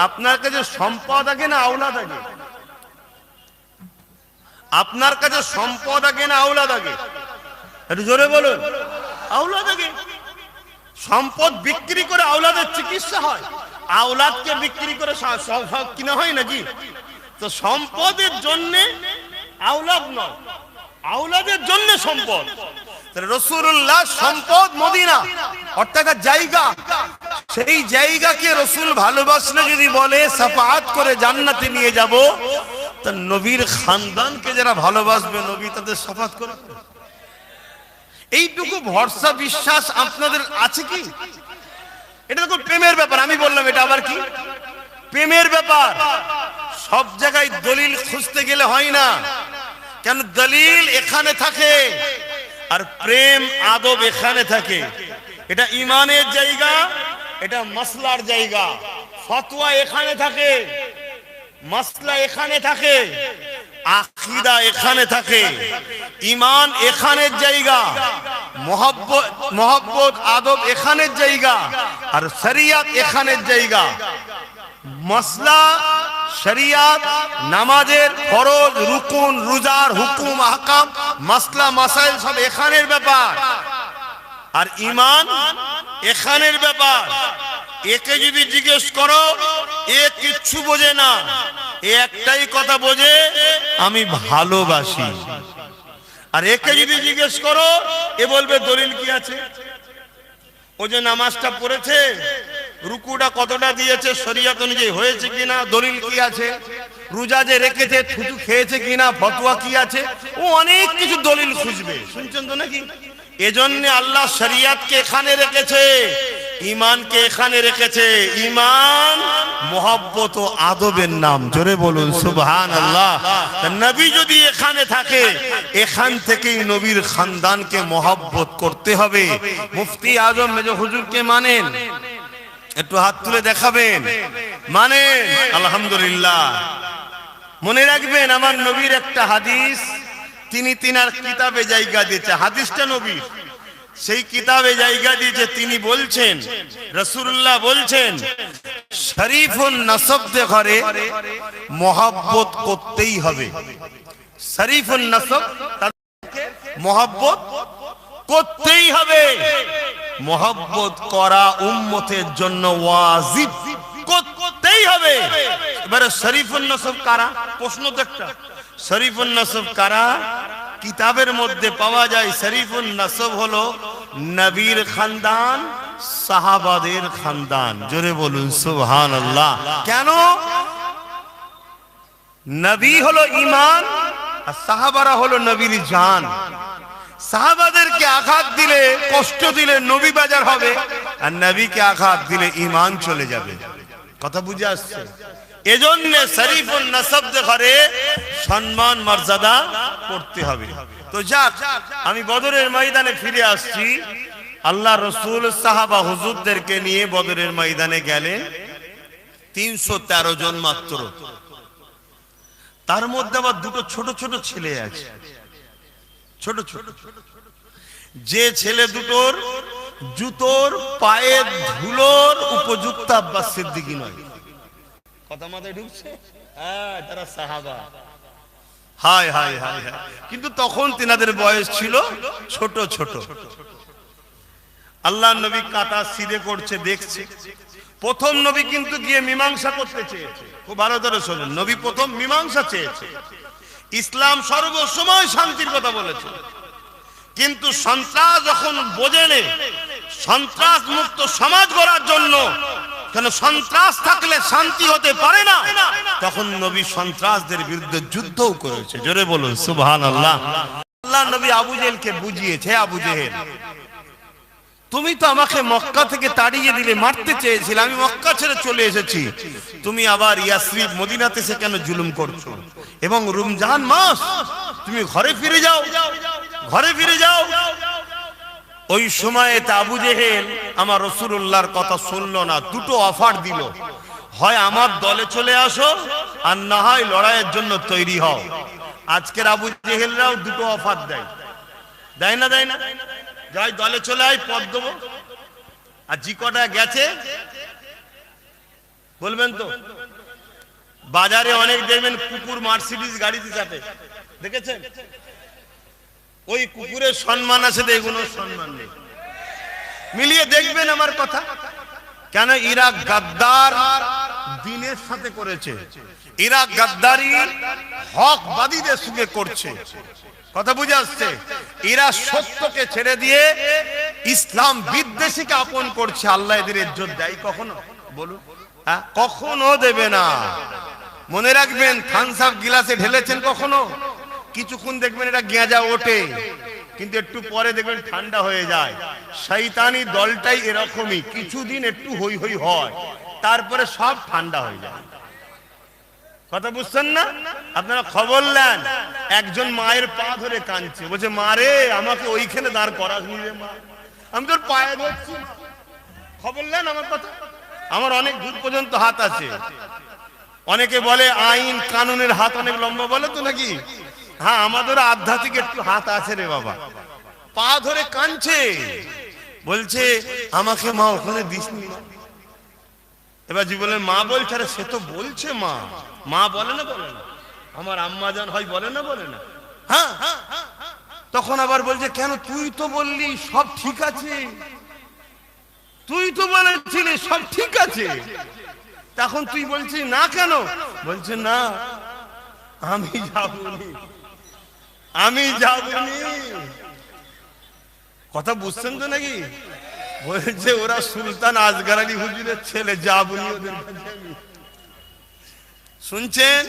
Speaker 1: আপনার কাছে সম্পদ আগে না আওলাদ আগে? আপনার কাছে সম্পদ আগে না আওলাদ আগে? একটু জোরে বলুন। আওলাদ আগে। সম্পদ বিক্রি করে আওলাদের চিকিৎসা হয়, আওলাদকে বিক্রি করে সব কিনা হয় নাকি? তো সম্পদের জন্য আওলাদ নয়, আওলাদের জন্য সম্পদ। রাসূলুল্লাহ সম্পদ মদিনা, অর্থাৎ জায়গা। সেই জায়গাকে রাসূল ভালোবাসলে যদি বলে শাফাআত করে জান্নাতে নিয়ে যাব, তা নবীর খানদানকে যারা ভালোবাসবে নবী তাদের শাফাআত করে। এইটুকু ভরসা বিশ্বাস আপনাদের আছে কি? এটা তো প্রেমের ব্যাপার। আমি বললাম এটা আবার কি প্রেমের ব্যাপার। সব জায়গায় দলিল খুঁজতে গেলে হয় না, কেন দলিল এখানে থাকে আর প্রেম আদব এখানে থাকে। এটা ইমানের জায়গা, এটা মাসলার জায়গা। ফতোয়া এখানে থাকে, মাসলা এখানে থাকে, আকীদা এখানে থাকে, ঈমান এখানের জায়গা, মহব্বত আদব এখানের জায়গা, আর শরিয়ত এখানের জায়গা। মাসলা শরিয়ত, নামাজের ফরজ, রুকুন, রোজার হুকুম, আহকাম, মাসলা মাসাইল সব এখানের ব্যাপার। আর ঈমান এখানের ব্যাপার। একে যদি জিজ্ঞেস করো, এ কিচ্ছু বোঝে না, এ একটাই কথা বোঝে, আমি ভালোবাসি। আর একে যদি জিজ্ঞেস করো, এ বলবে দলিল কি আছে? ও যে নামাজটা পড়েছে, রুকুটা কতটা দিয়েছে, শরীয়ত অনুযায়ী হয়েছে কিনা, দলিল কি আছে? রোজা যে রেখেছে, থুতু খেয়েছে কিনা, ফতোয়া কি আছে? ও অনেক কিছু দলিল খুঁজবে। শুনছেন তো নাকি? এজন্য আল্লাহ শরীয়তকে এখানে রেখেছে, ঈমানকে এখানে রেখেছে। ঈমান মহব্বত ও আদবের নাম। জোরে বলুন সুবহানাল্লাহ। নবী যদি এখানে থাকে, এখান থেকেই নবীর খানদানকে মহব্বত করতে হবে। মুফতি আজম মেজর হুজুরকে মানেন? একটু হাত তুলে দেখাবেন। মানেন? আলহামদুলিল্লাহ। মনে রাখবেন, আমার নবীর একটা হাদিস তিনি তিনার কিতাবে জায়গা দিয়েছে। হাদিসটা নবীর, সেই কিতাবে জায়গা দিয়েছে। তিনি বলছেন, রাসূলুল্লাহ বলছেন, শরীফুন নাসবদের ঘরে মহব্বত করতেই হবে। শরীফুন নাসব, তাদেরকে মহব্বত করতেই হবে। মহব্বত করা উম্মতের জন্য ওয়াজিব, করতেই হবে। এবারে শরীফুন নাসব কারা? প্রশ্ন তো একটা। শরীফুন নাসব কারা? কিতাবের মধ্যে পাওয়া যায় শরীফুন নাসব হলো নবীর খানদান, সাহাবাদের খানদান। জোরে বলুন সুবহানাল্লাহ। কেন? নবী হলো ঈমান আর সাহাবারা হলো নবীর জান। সাহাবাদেরকে আঘাত দিলে, কষ্ট দিলে নবী বাজার হবে, আর নবীকে আঘাত দিলে ঈমান চলে যাবে। কথা বুঝে আসছে? এজন্য শরীফুন নাসবদের ঘরে সম্মান মর্যাদা করতে হবে। তো যাক, আমি বদরের ময়দানে ফিরে আসছি। আল্লাহ রসুল সাহাবা হুজুরদেরকে নিয়ে বদরের ময়দানে গেলেন 313 জন মাত্র। তার মধ্যে আবার দুটো ছোট ছোট ছেলে আছে, ছোট ছোট। যে ছেলে দুটোর জুতোর পায়ের ধুলোর উপযুক্ত আব্বাস সিদ্দিকী নয়। কথা মাথায় ঢুকছে? হ্যাঁ, তারা সাহাবা। হায় হায় হায় হায়। কিন্তু তখন তিনাদের বয়স ছিল ছোট ছোট। আল্লাহ নবী কাটা সিধে করছে, দেখছে। প্রথম নবী কিন্তু গিয়ে মীমাংসা করতে চেয়েছে। খুব ভালো করে শোনেন, নবী প্রথম মীমাংসা চেয়েছে। ইসলাম সর্বসময় শান্তির কথা বলেছে, কিন্তু সন্ত্রাস যখন বোঝেনে, সন্ত্রাস মুক্ত সমাজ গড়ার জন্য, কেন সন্ত্রাস থাকলে শান্তি হতে পারে না, তখন নবী সন্ত্রাসদের বিরুদ্ধে যুদ্ধও করেছে। জোরে বলুন সুবহানাল্লাহ। আল্লাহ নবী আবু জেহেলকে বুঝিয়েছে, আবু জেহেল, তুমি তো আমাকে মক্কা থেকে তাড়িয়ে দিলে, মারতে চেয়েছিলে, আমি মক্কা ছেড়ে চলে এসেছি, তুমি আবার ইয়াসরিব মদিনাতে এসে কেন জুলুম করছো? এবং রমজান মাস, তুমি ঘরে ফিরে যাও, ঘরে ফিরে যাও। ওই সময়ে আবু জেহেল আমার রাসূলুল্লাহর কথা শুনলো না। দুটো অফার দিল, হয় আমার দলে চলে আসো, আর না হয় লড়াইয়ের জন্য তৈরি হও। আজকের আবু জেহেলরাও দুটো অফার দেয়, দেয় না? দেয় না? যাই দলে চলে আয়, পদ দেবো, আর জি কটা গেছে বলবেন তো? বাজারে অনেক দেখবেন কুকুর মার্সিডিজ গাড়িতে চাপে, দেখেছেন? ওই কুকুরের সম্মান আছে তো এগুলোর সম্মান নেই। মিলিয়ে দেখবেন আমার কথা। কেন? এরা গাদ্দার দিনের সাথে করেছে, এরা গাদ্দারি হকবাদীদের সঙ্গে করছে। কথা বুঝে আসছে? এরা সত্যকে ছেড়ে দিয়ে ইসলাম বিদ্বেষীকে আপন করছে। আল্লাহ এদের ইজ্জত দেয় কখনো? বলুন, কখনো দেবে না। মনে রাখবেন, থামস আপ গিলাসে ঢেলেছেন কখনো? কিছুক্ষণ দেখবেন এটা গেঁজা ওঠে, কিন্তু একটু পরে দেখবেন ঠান্ডা হয়ে যায়। শয়তানি দলটাই এরকমই, কিছুদিন একটু হই হই হয়, তারপরে সব ঠান্ডা হয়ে যায়। কথা বুঝছেন না? আপনারা খবর নেন, একজন মায়ের পা ধরে কাঁদছে, বলছে মা রে আমাকে ওইখানে দাঁড় করাসনি রে মা, আমি তোর পায়ে ধরছি। খবর নেন আমার কথা। আমার অনেক দূর পর্যন্ত হাত আছে। অনেকে বলে আইন কানুনের হাত অনেক লম্বা, বলে তো নাকি? হ্যাঁ, আমাদের আধ্যাত্মিক একটু হাত আছে রে বাবা। পা ধরে কাঁদছে, বলছে আমাকে মা ওখানে দিসনি। এবার জি বলে মা বলছে, আরে সে তো বলছে মা, মা বলে না বলে না, আমার আম্মা জান হয় বলে না বলে না। হ্যাঁ, তখন আবার বলছে কেন তুই তো বললি সব ঠিক আছে, তুই তো বলেছিলি সব ঠিক আছে, তখন তুই বলছিস না কেন? বলছে না আমি যাবনি, আমি যাবনি। কথা বুঝছেন তো নাকি? বলছে ওরা সুলতান আজগার আলী হুজুরের ছেলে, যাবনি ওদের কাছে। শুনছেন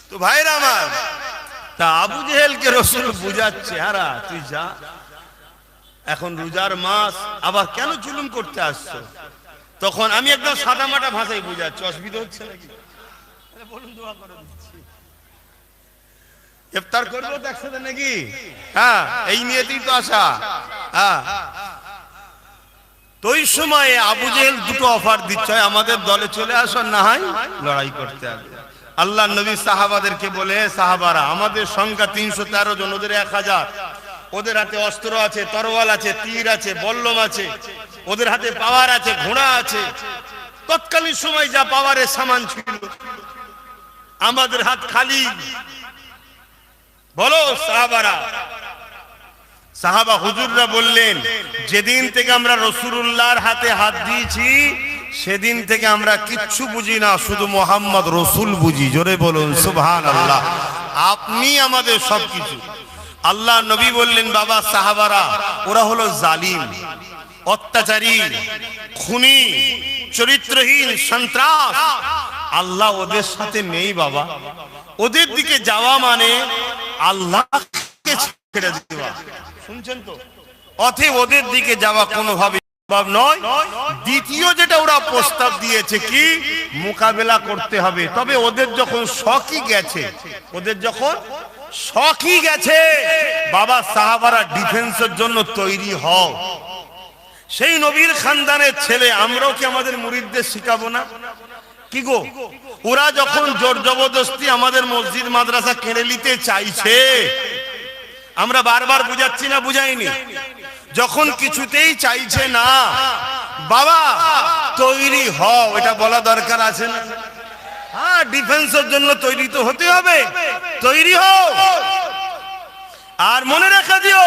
Speaker 1: তো ভাইরা আমার? তা আবু জেহেলকে রাসূল বুঝাচ্ছে, আরা তুই যা, এখন রোজার মাস, আবার কেন জুলুম করতে আসছো? তখন আমি একদম সাদা মাটা ভাষায় বুঝাচ্ছি, অসুবিধা হচ্ছে নাকি? বলুন, দোয়া করে দিচ্ছি। ইফতার করবো তো একসাথে নাকি? হ্যাঁ, এই নিয়েতেই তো আসা। হ্যাঁ, তো ওই সময় আবু জেহেল দুটো অফার দিচ্ছে, আমাদের দলে চলে আসো, না হয় লড়াই করতে আসবে। আল্লাহ নবী সাহাবাদেরকে বলে, সাহাবারা আমাদের সংখ্যা 313 জন, ওদের 1000। ওদের হাতে অস্ত্র আছে, তরোয়াল আছে, তীর আছে, বল্লম আছে, ওদের হাতে পাওয়ার আছে, ঘোড়া আছে। তৎকালীন সময় যা পাওয়ারের সামান ছিল, আমাদের হাত খালি। বলো সাহাবারা। সাহাবা হুজুররা বললেন, যেদিন থেকে আমরা রাসূলুল্লাহর হাতে হাত দিয়েছি সেদিন থেকে আমরা কিচ্ছু বুঝি না, শুধু মোহাম্মদ রসুল বুঝি। জোরে বলুন সুবহানাল্লাহ। আপনি আমাদের সবকিছু। আল্লাহ নবী বললেন, বাবা সাহাবারা ওরা হলো জালিম, অত্যাচারী, খুনি, চরিত্রহীন, সন্ত্রাস। আল্লাহ ওদের সাথে নেই বাবা। ওদের দিকে যাওয়া মানে আল্লাহকে ছেড়ে দেওয়া। শুনছেন তো? অতএব ওদের দিকে যাওয়া কোনোভাবে সম্ভব নয়। দ্বিতীয় যেটা ওরা প্রস্তাব দিয়েছে কি, মোকাবেলা করতে হবে। তবে ওদের যখন শখই গেছে, ওদের যখন শখই গেছে, বাবা সাহাবারা ডিফেন্সের জন্য তৈরি হও। সেই নবীর খানদানের ছেলে আমরাও কি আমাদের মুরিদদের শিখাবো না? কি গো, ওরা যখন জোর জবরদস্তি আমাদের মসজিদ মাদ্রাসা কেড়ে নিতে চাইছে, আমরা বারবার বুঝাচ্ছি না, বুঝাইনি? যখন কিছুতেই চাইছে না, বাবা তৈরি হও, এটা বলা দরকার আছে না? হ্যাঁ, ডিফেন্সের জন্য তৈরি তো হতে হবে, তৈরি হও। আর মনে রাখা দিও,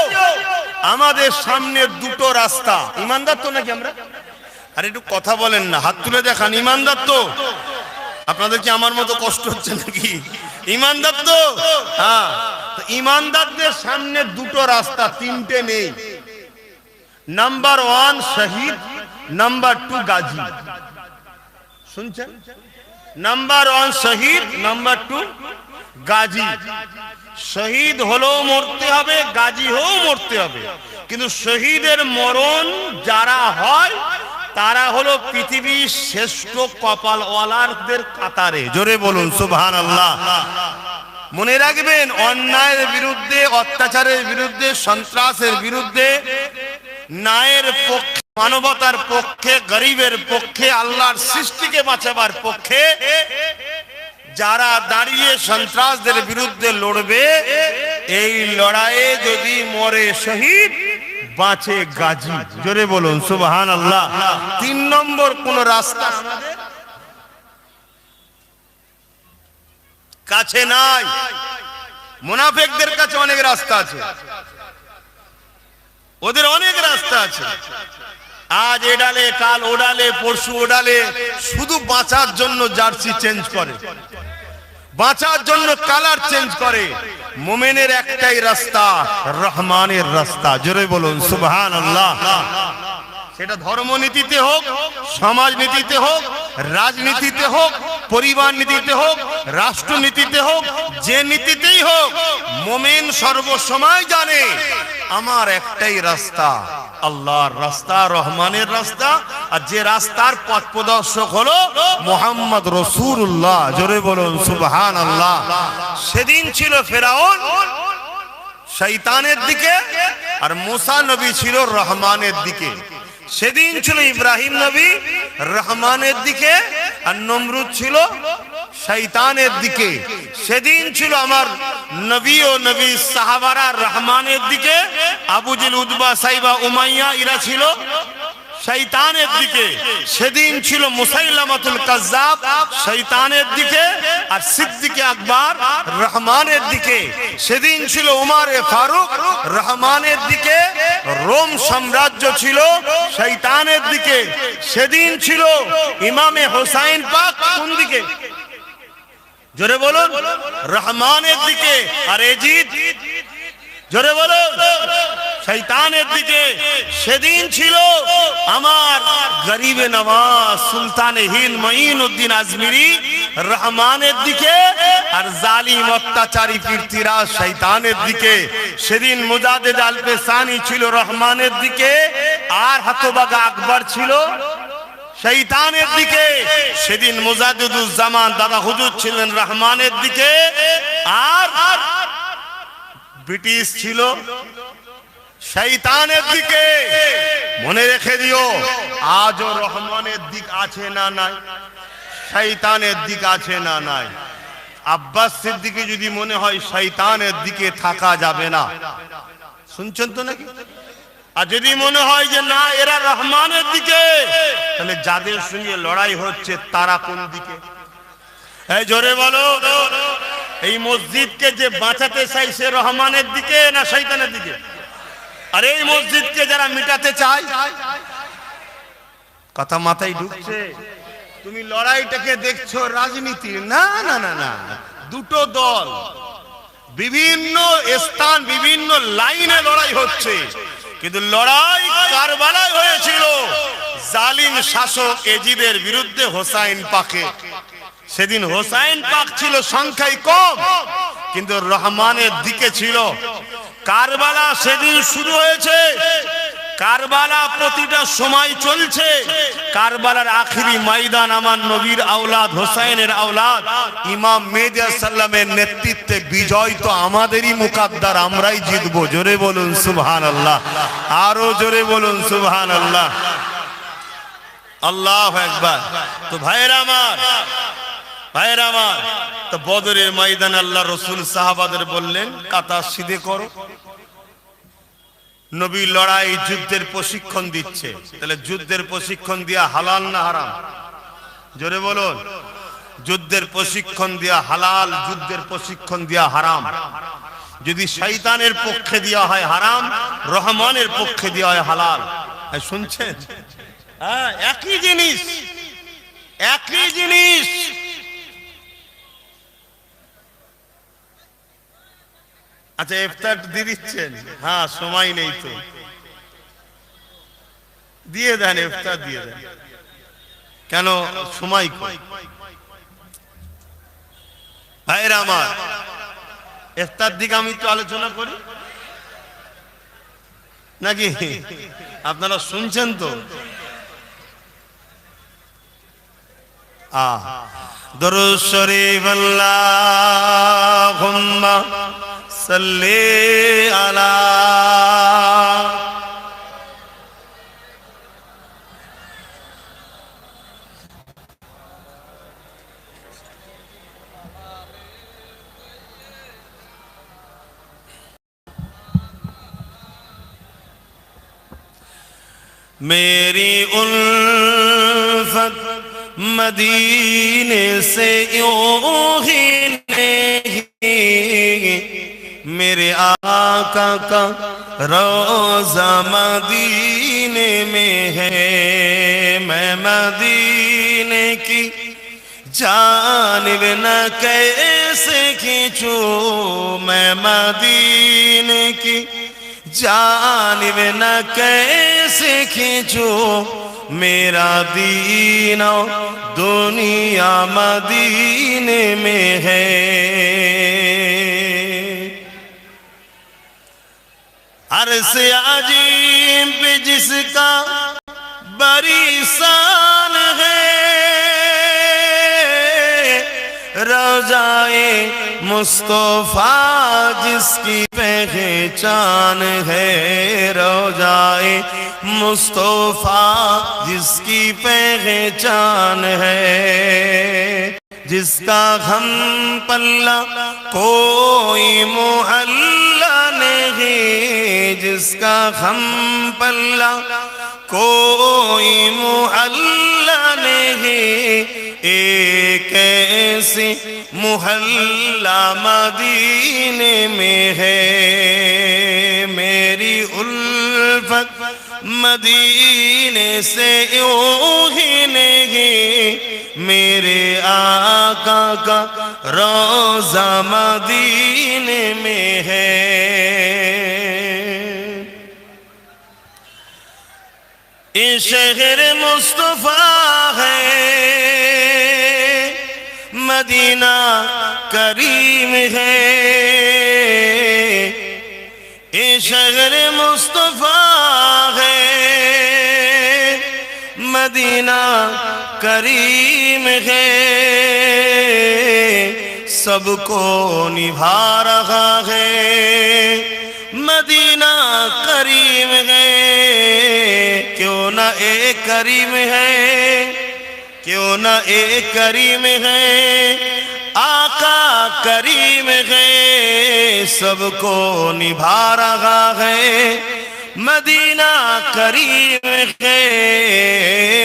Speaker 1: আমাদের সামনে দুটো রাস্তা। ইমানদার তো নাকি আমরা? আর একটু কথা বলেন না, হাত তুলে দেখান। ইমানদার তো? আপনাদের কি আমার মতো কষ্ট হচ্ছে নাকি? ইমানদার তো? হ্যাঁ, ইমানদারদের সামনে দুটো রাস্তা, তিনটে নেই। নাম্বার 1 শহীদ, নাম্বার 2 গাজী। শুনছেন? নাম্বার 1 শহীদ, নাম্বার 2 গাজী। শহীদ হলেও মরতে হবে, গাজী হয়েও মরতে হবে। কিন্তু শহীদের মরণ যারা হয় তারা হলো পৃথিবীর শ্রেষ্ঠ কপালওয়ালাদের কাতারে। জোরে বলুন সুবহানাল্লাহ। মনে রাখবেন, অন্যায়ের বিরুদ্ধে, অত্যাচারের বিরুদ্ধে, সন্ত্রাসের বিরুদ্ধে, ন্যায়ের পক্ষে, মানবতার পক্ষে, গরিবের পক্ষে, আল্লাহর সৃষ্টিকে বাঁচাবার পক্ষে যারা দাঁড়িয়ে সন্ত্রাসদের বিরুদ্ধে লড়বে, এই লড়াইয়ে যদি মরে শহীদ, বাঁচে গাজী। জোরে বলুন সুবহানাল্লাহ। 3 নম্বর কোন রাস্তা আমাদের কাছে নাই। মুনাফিকদের কাছে অনেক রাস্তা আছে, ওদের অনেক রাস্তা আছে। আজ এডালে, কাল ওডালে, পরশু ওডালে, শুধু বাঁচার জন্য জার্সি চেঞ্জ করে, বাঁচার জন্য কালার চেঞ্জ করে। মুমিনের একটাই রাস্তা, রহমানের রাস্তা। জোরে বলুন সুবহানাল্লাহ। সেটা ধর্মনীতিতে হোক, সমাজনীতিতে হোক, রাজনীতিতে হোক, পরিবার নীতিতে হোক, রাষ্ট্রনীতিতে হোক, যে নীতিতেই হোক, মুমিন সর্বসময় জানে আমার একটাই রাস্তা, আল্লাহর রাস্তা, রহমানের রাস্তা। আর যে রাস্তার পথ প্রদর্শক হলো মুহাম্মদ রাসূলুল্লাহ। জোরে বলুন সুবহানাল্লাহ। সেদিন ছিল ফেরাউন শয়তানের দিকে, আর মুসা নবী ছিল রহমানের দিকে। সেদিন ছিল ইব্রাহিম নবী রহমানের দিকে, আর নমরুদ ছিল শয়তানের দিকে। সেদিন ছিল আমার নবী ও নবী সাহাবারা রহমানের দিকে, Abu jail, Utba, Saiba, Umayya এরা ছিল শয়তানের দিকে। সেদিন ছিল মুসাইলামাতুল কাজ্জাব শয়তানের দিকে, আর সিদ্দিকে আকবর রহমানের দিকে। সেদিন ছিল উমারে ফারুক রহমানের দিকে, রোম সাম্রাজ্য ছিল শয়তানের দিকে। সেদিন ছিল ইমামে হোসাইন পাক কোন দিকে? জোরে বলুন, রহমানের দিকে। আর এজিদ, জোরে বলুন, শয়তানের দিকে। সেদিন ছিল আমার গরিবে নওয়াজ সুলতানে হিন্দ মঈনুদ্দিন আজমিরি রহমানের দিকে, আর জালিম অত্যাচারী পৃথ্বীরাজ শয়তানের দিকে। সেদিন মুজাদ্দিদ আল-পেসানি ছিল রহমানের দিকে, আর হতবাগা আকবর ছিল শয়তানের দিকে। সেদিন মুজাদ্দিদুজ জামান দাদা হুজুর ছিলেন রহমানের দিকে, আর ব্রিটিশ ছিল শয়তানের দিকে। মনে রেখে দিও, আজও রহমানের দিক আছে না নাই? শয়তানের দিক আছে না নাই? আব্বাস সিদ্দিকী যদি মনে হয় শয়তানের দিকে থাকা যাবে না, শুনছেন তো নাকি? আর যদি মনে হয় যে না এরা রহমানের দিকে, তাহলে যাদের সঙ্গে লড়াই হচ্ছে তারা কোন দিকে? এই জোরে বলো। এই মসজিদকে যে বাঁচাতে চাই সে রহমানের দিকে না শয়তানের দিকে? আর এই মসজিদকে যারা মিটাতে চায়, কথা মাথায় ঢুকছে? তুমি লড়াইটাকে দেখছো রাজনীতির? না না না না, দুটো দল বিভিন্ন স্থান, বিভিন্ন লাইনে লড়াই হচ্ছে, কিন্তু লড়াই কারবালায় হয়েছিল জালিম শাসক এজিদের বিরুদ্ধে হোসাইন পাকে। সেদিন হোসাইন পাক ছিল সংখ্যায় কম, কিন্তু রহমানের দিকে ছিল। কারবালা সেদিন শুরু হয়েছে, কারবালা প্রতিটা সময় চলছে। কারবালার আখিরি ময়দান আমার নবীর আওলাদ হোসাইনের আওলাদ ইমাম মেহদী সাল্লামের নেতৃত্বে বিজয় তো আমাদেরই মুকাদ্দার, আমরাই জিতবো। জোরে বলুন সুবহানাল্লাহ, আরো জোরে বলুন সুবহানাল্লাহ, আল্লাহু আকবার। তো ভাইরা আমার, ভাইরা আমার, তো বদরের ময়দানে আল্লাহ রাসূল সাহাবাদের বললেন কাতার সিধে করো। নবী লড়াই যুদ্ধের প্রশিক্ষণ দিচ্ছে, তাহলে যুদ্ধের প্রশিক্ষণ দেয়া হালাল না হারাম? জোরে বলুন, যুদ্ধের প্রশিক্ষণ দেয়া হালাল, যুদ্ধের প্রশিক্ষণ দেয়া হারাম। যদি শয়তানের পক্ষে দেওয়া হয় হারাম, রহমানের পক্ষে দেওয়া হয় হালাল। শুনছেন? হ্যাঁ, একই জিনিস, একই জিনিস। আচ্ছা, ইফতার দিয়ে দিচ্ছেন? হ্যাঁ, সময় নেই তো দিয়ে দেন, ইফতার দিয়ে দেন। কেন সময় কই? ভাইরা আমার, ইফতার দিকে আমি একটু আলোচনা করি নাকি? আপনারা শুনছেন তো? দরুদ শরীফ আল্লাহুম্মা সাল্লি আলা मेरी उल्फत मदीने से यूं ही नहीं, मेरे आका का रोज़ा मदीने में है। मैं मदीने की जानिब न कैसे खींचूं, मैं मदीने की जानिब न कैसे खींचूं, मेरा दीनो दुनिया मदीने में है। अर्श अजीम पे जिसका बड़ी शान है, रोज़ाए मुस्तफा जिसकी पहचान है, रोज़ाए मुस्तफा जिसकी पहचान है। जिसका हम पल्ला कोई मोहल्ला नहीं, जिसका हम पल्ला कोई मोहल्ला नहीं, एक ऐसी मोहल्ला मदीने में है। मेरी उल्फत मदीने से यूं ही नहीं, मेरे आका का रोज़ा मदीने में है। ये शहर मुस्तफा है, मदीना करीम है। ये शहर मुस्तफा है, मदीना करीम है। सबको निभा रहा है, मदीना करीम है। क्यों ना एक करीम है, क्यों ना एक करीम है, आका करीम है। सबको निभा रहा है, मदीना करीम है।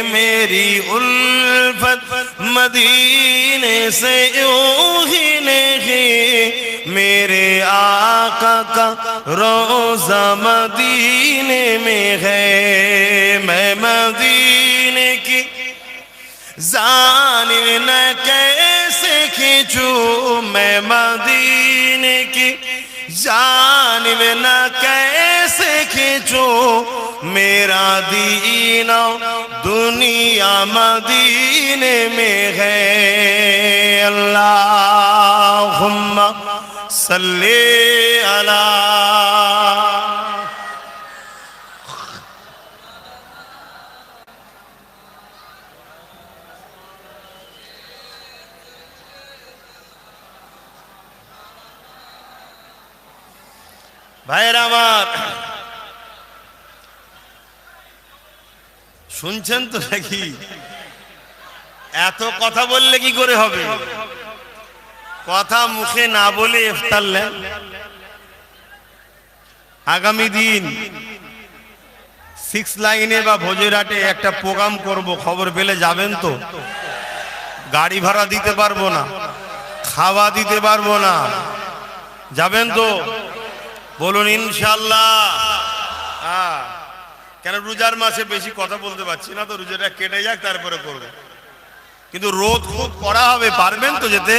Speaker 1: मेरी उल्फत मदीने से यूं ही नहीं, मेरे आका का रोज़ा मदीने में है। मैं मदीने की जानिब न कैसे खींचूं, मैं मदीने की जानिब न कैसे खींचूं, मेरा दीनो दुनिया मदीने में है। अल्लाहुम्मा सल्ली अला। ভাইরা আমার, শুনছেন তো নাকি? এত কথা বললে কি করে হবে? কথা মুখে না বলে ইফতার নেন। আগামী দিন 6 লাইনে বা ভোজেরহাটে একটা প্রোগ্রাম করব, খবর পেলে যাবেন তো? গাড়ি ভাড়া দিতে পারবো না, খাওয়া দিতে পারবো না, যাবেন তো? বলুন ইনশাআল্লাহ। কেন রোজার মাসে বেশি কথা বলতে পারছি না তো, রোজাটা কেটে যাক তারপরে করব। কিন্তু রোদ খুব করা হবে, পারবেন তো যেতে?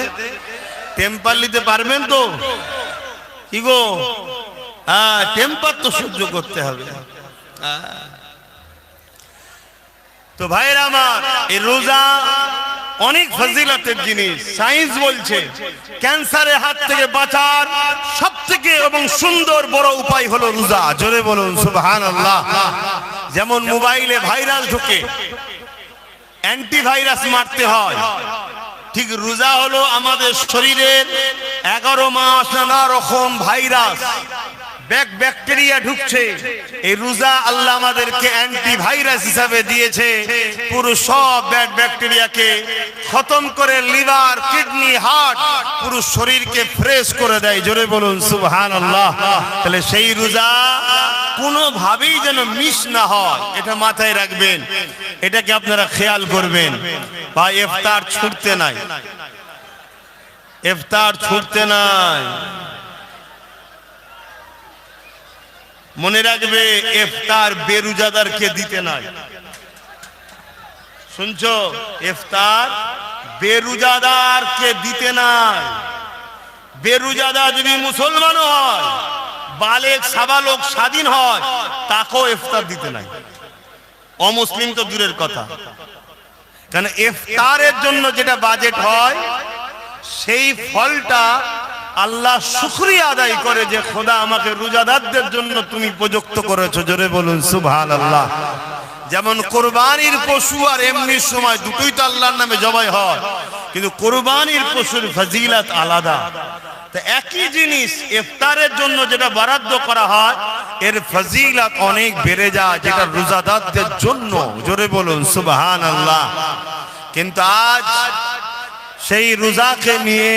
Speaker 1: টেম্পার নিতে পারবেন তো? কি গো? হ্যাঁ, টেম্পার তো সহ্য করতে হবে। তো ভাইরা আমার, এই রোজা অনেক ফজিলতের জিনিস। সায়েন্স বলছে ক্যান্সারের হাত থেকে বাঁচার সবথেকে এবং সুন্দর বড় উপায় হলো রোজা। জোরে বলুন সুবহানাল্লাহ। যেমন মোবাইলে ভাইরাস ঢুকে অ্যান্টিভাইরাস মারতে হয়, ঠিক রোজা হলো আমাদের শরীরের 11 মাস নানা রকম ভাইরাস ব্যাকটেরিয়া ঢুকছে। এই রোজা আল্লাহ আমাদেরকে অ্যান্টিভাইরাস হিসাবে দিয়েছে, পুরো সব ব্যাড ব্যাকটেরিয়াকে খতম করে লিভার, কিডনি, হার্ট পুরো শরীরকে ফ্রেশ করে দেয়। জোরে বলুন সুবহানাল্লাহ। তাহলে সেই রোজা কোনোভাবেই যেন মিস না হয়, এটা মাথায় রাখবেন, এটাকে আপনারা খেয়াল করবেন। বা ইফতার ছুটতে নাই, ইফতার ছুটতে নাই। মনে রাখবে ইফতার বেরোজাদারকে দিতে নাই। শুনছো? ইফতার বেরোজাদারকে দিতে নাই। বেরোজাদা যদি মুসলমান হয়, বালেক সাবালক স্বাধীন হয়, তাকেও ইফতার দিতে নাই। অমুসলিম তো দূরের কথা, কারণ ইফতারের জন্য যেটা বাজেট হয় সেই ফলটা আল্লাহ শুকরিয়া আদায় করে যে খোদা আমাকে রোজাদারদের জন্য তুমি উপযুক্ত করেছো। জোরে বলুন সুবহানাল্লাহ। যেমন কোরবানির পশু আর এমনি সময় দুটোই তো আল্লাহর নামে জবাই হয়, কিন্তু কোরবানির পশুর ফজিলত আলাদা। তো একই জিনিস ইফতারের জন্য যেটা বরাদ্দ করা হয় এর ফজিলত অনেক বেড়ে যায়, যেটা রোজাদারদের জন্য। জোরে বলুন সুবহানাল্লাহ। কিন্তু আজ সেই রোজাকে নিয়ে,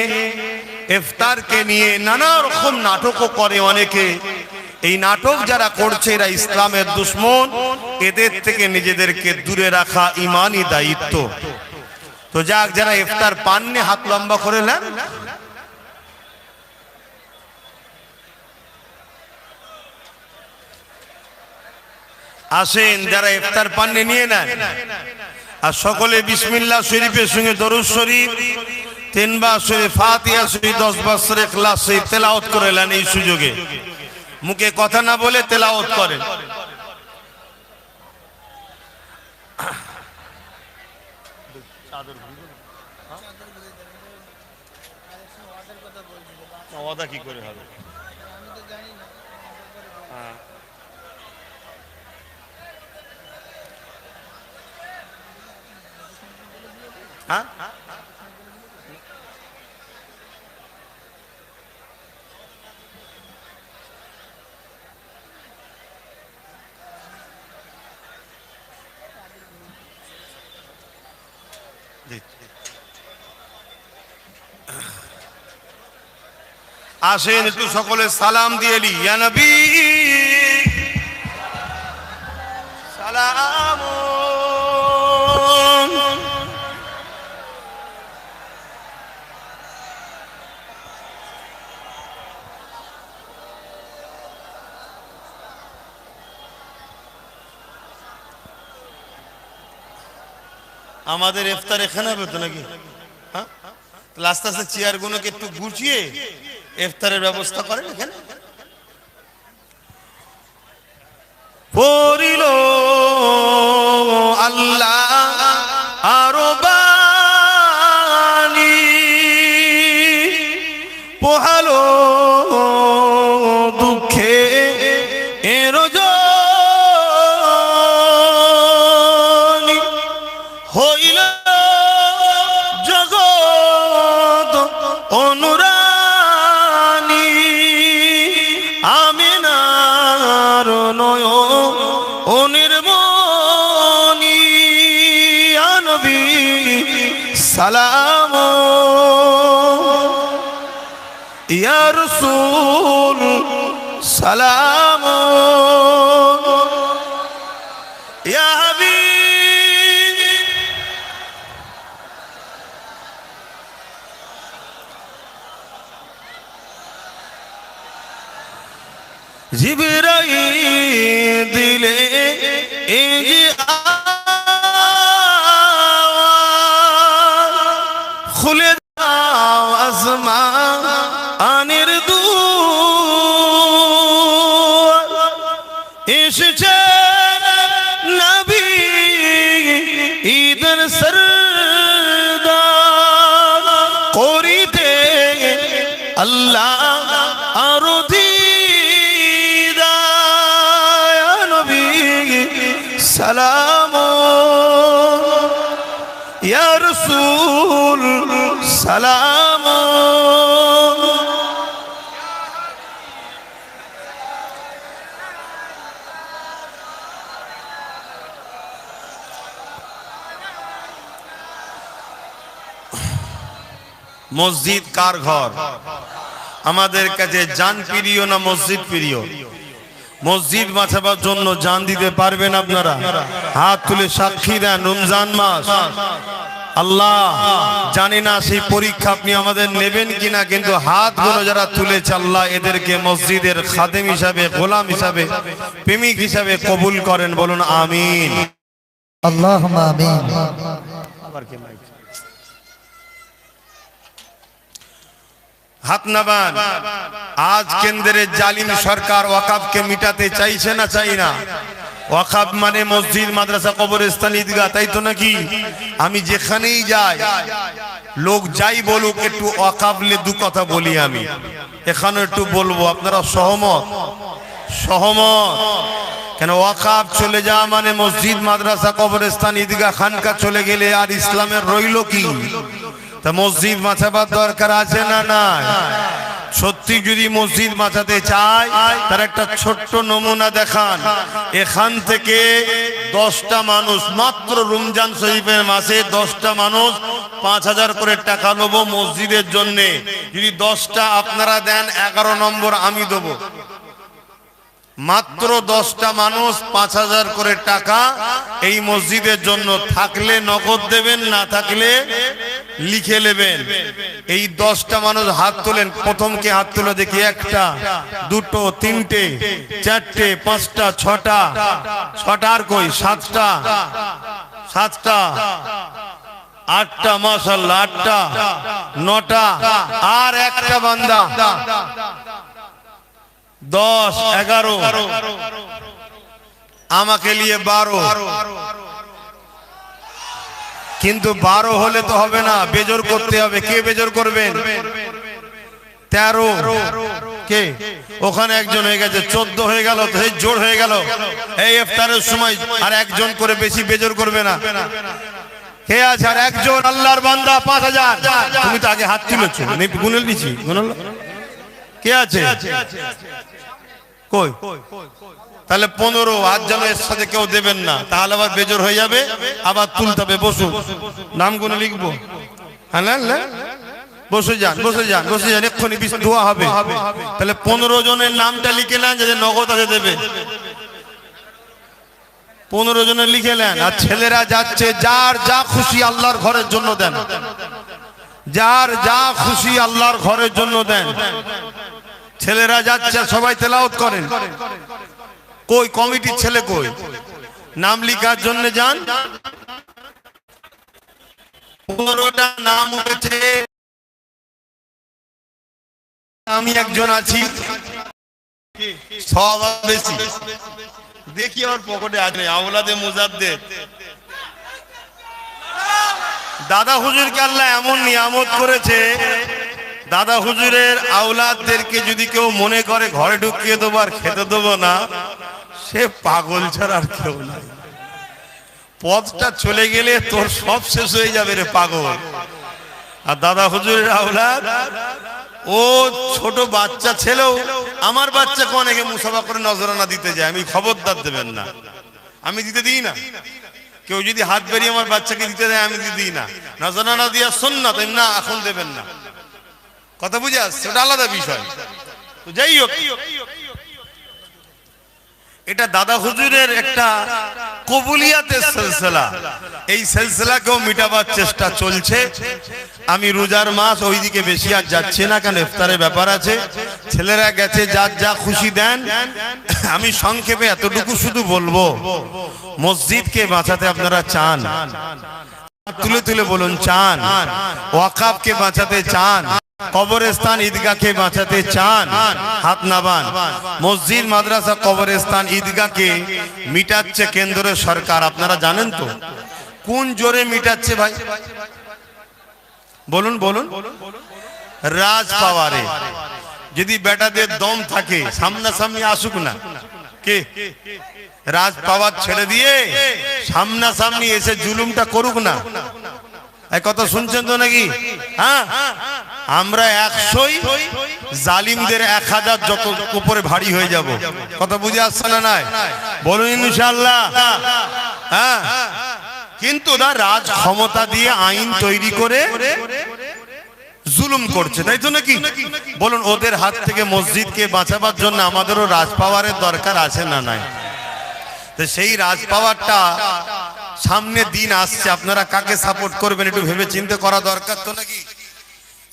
Speaker 1: ইফতারকে নিয়ে নানা রকম নাটকও করে অনেকে। এই নাটক যারা করছে এরা ইসলামের দুশমন, এদের থেকে নিজেদেরকে দূরে রাখা ইমানি দায়িত্ব। তো যাক, যারা ইফতার পাননি হাত লম্বা করে নেন। আসেন, যারা ইফতার পাননি নিয়ে নেন। আর সকলে বিসমিল্লাহ শরীফের সঙ্গে দরুদ শরীফ 3 বার শরীফ, ফাতিহা শরীফ 10 বার শরীফ, ইখলাস শরীফ তেলাওয়াত করে নেন। এই সুযোগে মুখে কথা না বলে তেলাওয়াত করেন। ওয়াদা কি করে হবে? হ্যাঁ, আসেন একটু সকলে সালাম দিয়ে লি। ইয়া নবী সালাম। আমাদের ইফতার এখানে হবে তো নাকি? হ্যাঁ, তাহলে আস্তে আস্তে চেয়ারগুলোকে একটু গুছিয়ে ইফতারের ব্যবস্থা করেন এখানে। পড়িল আল্লাহ আরো বাণী, পোহালো দুঃখে এর জনি, হইল জগৎ অনুরানী, আমিনার নয়নির্মণি, ইয়া নবী সালাম, ইয়া রাসূল সালাম, ইয়া হাবিব। জিবরাইল দিলে এই যে খুলে দাও আসমানের দুয়ার, এসেছে নবী ঈদের সরদার, করিতে আল্লাহ আরো সালাম, ইয়া রাসূল সালাম। মসজিদ কার ঘর? আমাদের কাছে জান প্রিয় না মসজিদ প্রিয়? মসজিদ বাঁচাবার জন্য জান দিতে পারবেন আপনারা? হাত তুলে সাক্ষী দেন। রমজান মাস, আল্লাহ জানি না সেই পরীক্ষা আপনি আমাদের নেবেন কিনা, কিন্তু হাতগুলো যারা তুলেছে আল্লাহ এদেরকে মসজিদের খাদেম হিসাবে, গোলাম হিসাবে, প্রেমিক হিসাবে কবুল করেন। বলুন আমিন।
Speaker 2: আল্লাহুম্মা আমিন।
Speaker 1: হাত নামান। আজ কেন্দ্রের জালিম সরকার ওয়াকাফকে মিটাতে চাইছে না চাই না? ওয়াকাফ মানে মসজিদ, মাদ্রাসা, কবরস্থান, ঈদগাহ, তাই তো নাকি? আমি যেখানেই যাই, লোক যাই বলুক, একটু ওয়াকাফ নিয়ে দু কথা বলি। আমি এখানে একটু বলবো, আপনারা সহমত? সহমত? কেন ওয়াকাফ চলে যাওয়া মানে মসজিদ, মাদ্রাসা, কবরস্থান, ঈদগাহ, খানকা চলে গেলে আর ইসলামের রইল কি? তা মসজিদ বাঁচাবার দরকার আছে না নাই? সত্যি যদি মসজিদ বাঁচাতে চায় তার একটা ছোট্ট নমুনা দেখান। এখান থেকে 10টা মানুষ, মাত্র রমজান শরীফের মাসে 10টা মানুষ 5000 করে টাকা নেবো মসজিদের জন্য। যদি 10টা আপনারা দেন, 11 নম্বর আমি দেবো। মাত্র 10টা মানুষ 5000 করে টাকা এই মসজিদের জন্য। থাকলে নগদ দেবেন, না থাকলে লিখে নেবেন। এই 10টা মানুষ হাত তোলেন। প্রথম কে হাত তুলে দেখি? 1টা, 2টো, 3টে, 4টে, 5টা, 6টা, 6টা আর কই? 7টা, 7টা, 8টা, মাশাআল্লাহ 8টা, 9টা, আর একটা বান্দা 10, 11, আমাকে নিয়ে 12। কিন্তু 12 হলে তো হবে না, বেজোর করতে হবে। কে বেজোর করবেন? 13 কে? ওখানে একজন হয়ে গেছে, 14 হয়ে গেল। তো এই জোর হয়ে গেল। এই ইফতারের সময় আর একজন করে বেশি বেজোর করবে না। কে আছে? আর একজন আল্লাহর বান্দা 5000। তুমি তো আগে হাত তুলেছো, গুনে নিয়েছি। কে আছে? কই? তাহলে 15। আজ যেন এর সাথে কেউ দেবেন না, তাহলে আবার বেজোর হয়ে যাবে, আবার তুলতে হবে। বসুন, নাম গুনে লিখবো। হ্যাঁ, বসে যান, বসে যান, বসে যান, এক্ষুনি দোয়া হবে। তাহলে 15 জনের নামটা লিখে নেন, যাদের নগদ আছে দেবে। 15 জনের লিখে নেন। আর ছেলেরা যাচ্ছে, যার যা খুশি আল্লাহর ঘরের জন্য দেন। যার যা খুশি আল্লাহর ঘরের জন্য দেন। ছেলেরা যাচ্ছে, সবাই তেলাওয়াত করেন। কই কমিটির ছেলে কই? নাম লিখার জন্য যান। 15টা নাম উঠেছে, আমি একজন আছি। সব বেশি দেখি আমার পকেটে আছে। আওলাদে মুজাদ্দেদ দাদা হুজুরকে আল্লাহ এমন নিয়ামত করেছে, দাদা হুজুরের আওলাদদেরকে যদি কেউ মনে করে ঘরে ঢুকিয়ে দেবো আর খেতে দেবো না, সে পাগল ছাড়া আর কেউ না। পথটা চলে গেলে তোর সব শেষ হয়ে যাবে রে পাগল। আর দাদা হুজুরের আওলাদ, ও ছোট বাচ্চা ছেলেও, আমার বাচ্চাকে অনেকে মুসাফা করে নজরানা দিতে যায়। আমি খবরদার দেবেন না, আমি দিতে দিই না। কেউ যদি হাত বেরিয়ে আমার বাচ্চাকে দিতে দেয়, আমি দিতে দিই না। নজরানা দিয়া সুন্নাত, না এখন দেবেন না। কথা বুঝে আসছে? ওটা আলাদা বিষয়। তো যাই হোক, এটা দাদা হুজুরের একটা কবুলিয়াতের সিলসিলা। এই সিলসিলাকেও মিটাবার চেষ্টা চলছে। আমি রোজার মাস, ওইদিকে বেশি আর যাচ্ছি না, কারণ ইফতারের ব্যাপার আছে। ছেলেরা গেছে, যার যা খুশি দেন। আমি সংক্ষেপে এতটুকু শুধু বলবো, মসজিদকে বাঁচাতে আপনারা চান? তুলে তুলে বলুন, চান? ওয়াকাফকে বাঁচাতে চান? কবরস্থান, ঈদগাহকে বাঁচাতে চান? হাত নামান। মসজিদ, মাদ্রাসা, কবরস্থান, ঈদগাহকে মিটাচ্ছে কেন্দ্রের সরকার। আপনারা জানেন তো কোন জোরে মিটাচ্ছে ভাই? বলুন বলুন। রাজ পাওয়ারে। যদি বেটাদের দম থাকে, সামনাসামনি আসুক না। কে? রাজ পাওয়ার ছেড়ে দিয়ে সামনাসামনি এসে জুলুমটা করুক না। এই কথা শুনছেন তো নাকি? হ্যাঁ, আমরা 100ই, জালিমদের 1000 যত উপরে ভারী হয়ে যাব। কথা বুঝে আসছে না? নাই বলুন ইনশাআল্লাহ। হ্যাঁ, কিন্তু রাজ ক্ষমতা দিয়ে আইন তৈরি করে জুলুম করছে, তাই তো নাকি? বলুন, ওদের হাত থেকে মসজিদকে বাঁচাবার জন্য আমাদেরও রাজ পাওয়ারের দরকার আছে না নাই? তো সেই রাজ পাওয়ারটা সামনে দিন আসছে, আপনারা কাকে সাপোর্ট করবেন একটু ভেবে চিন্তে করা দরকার তো নাকি?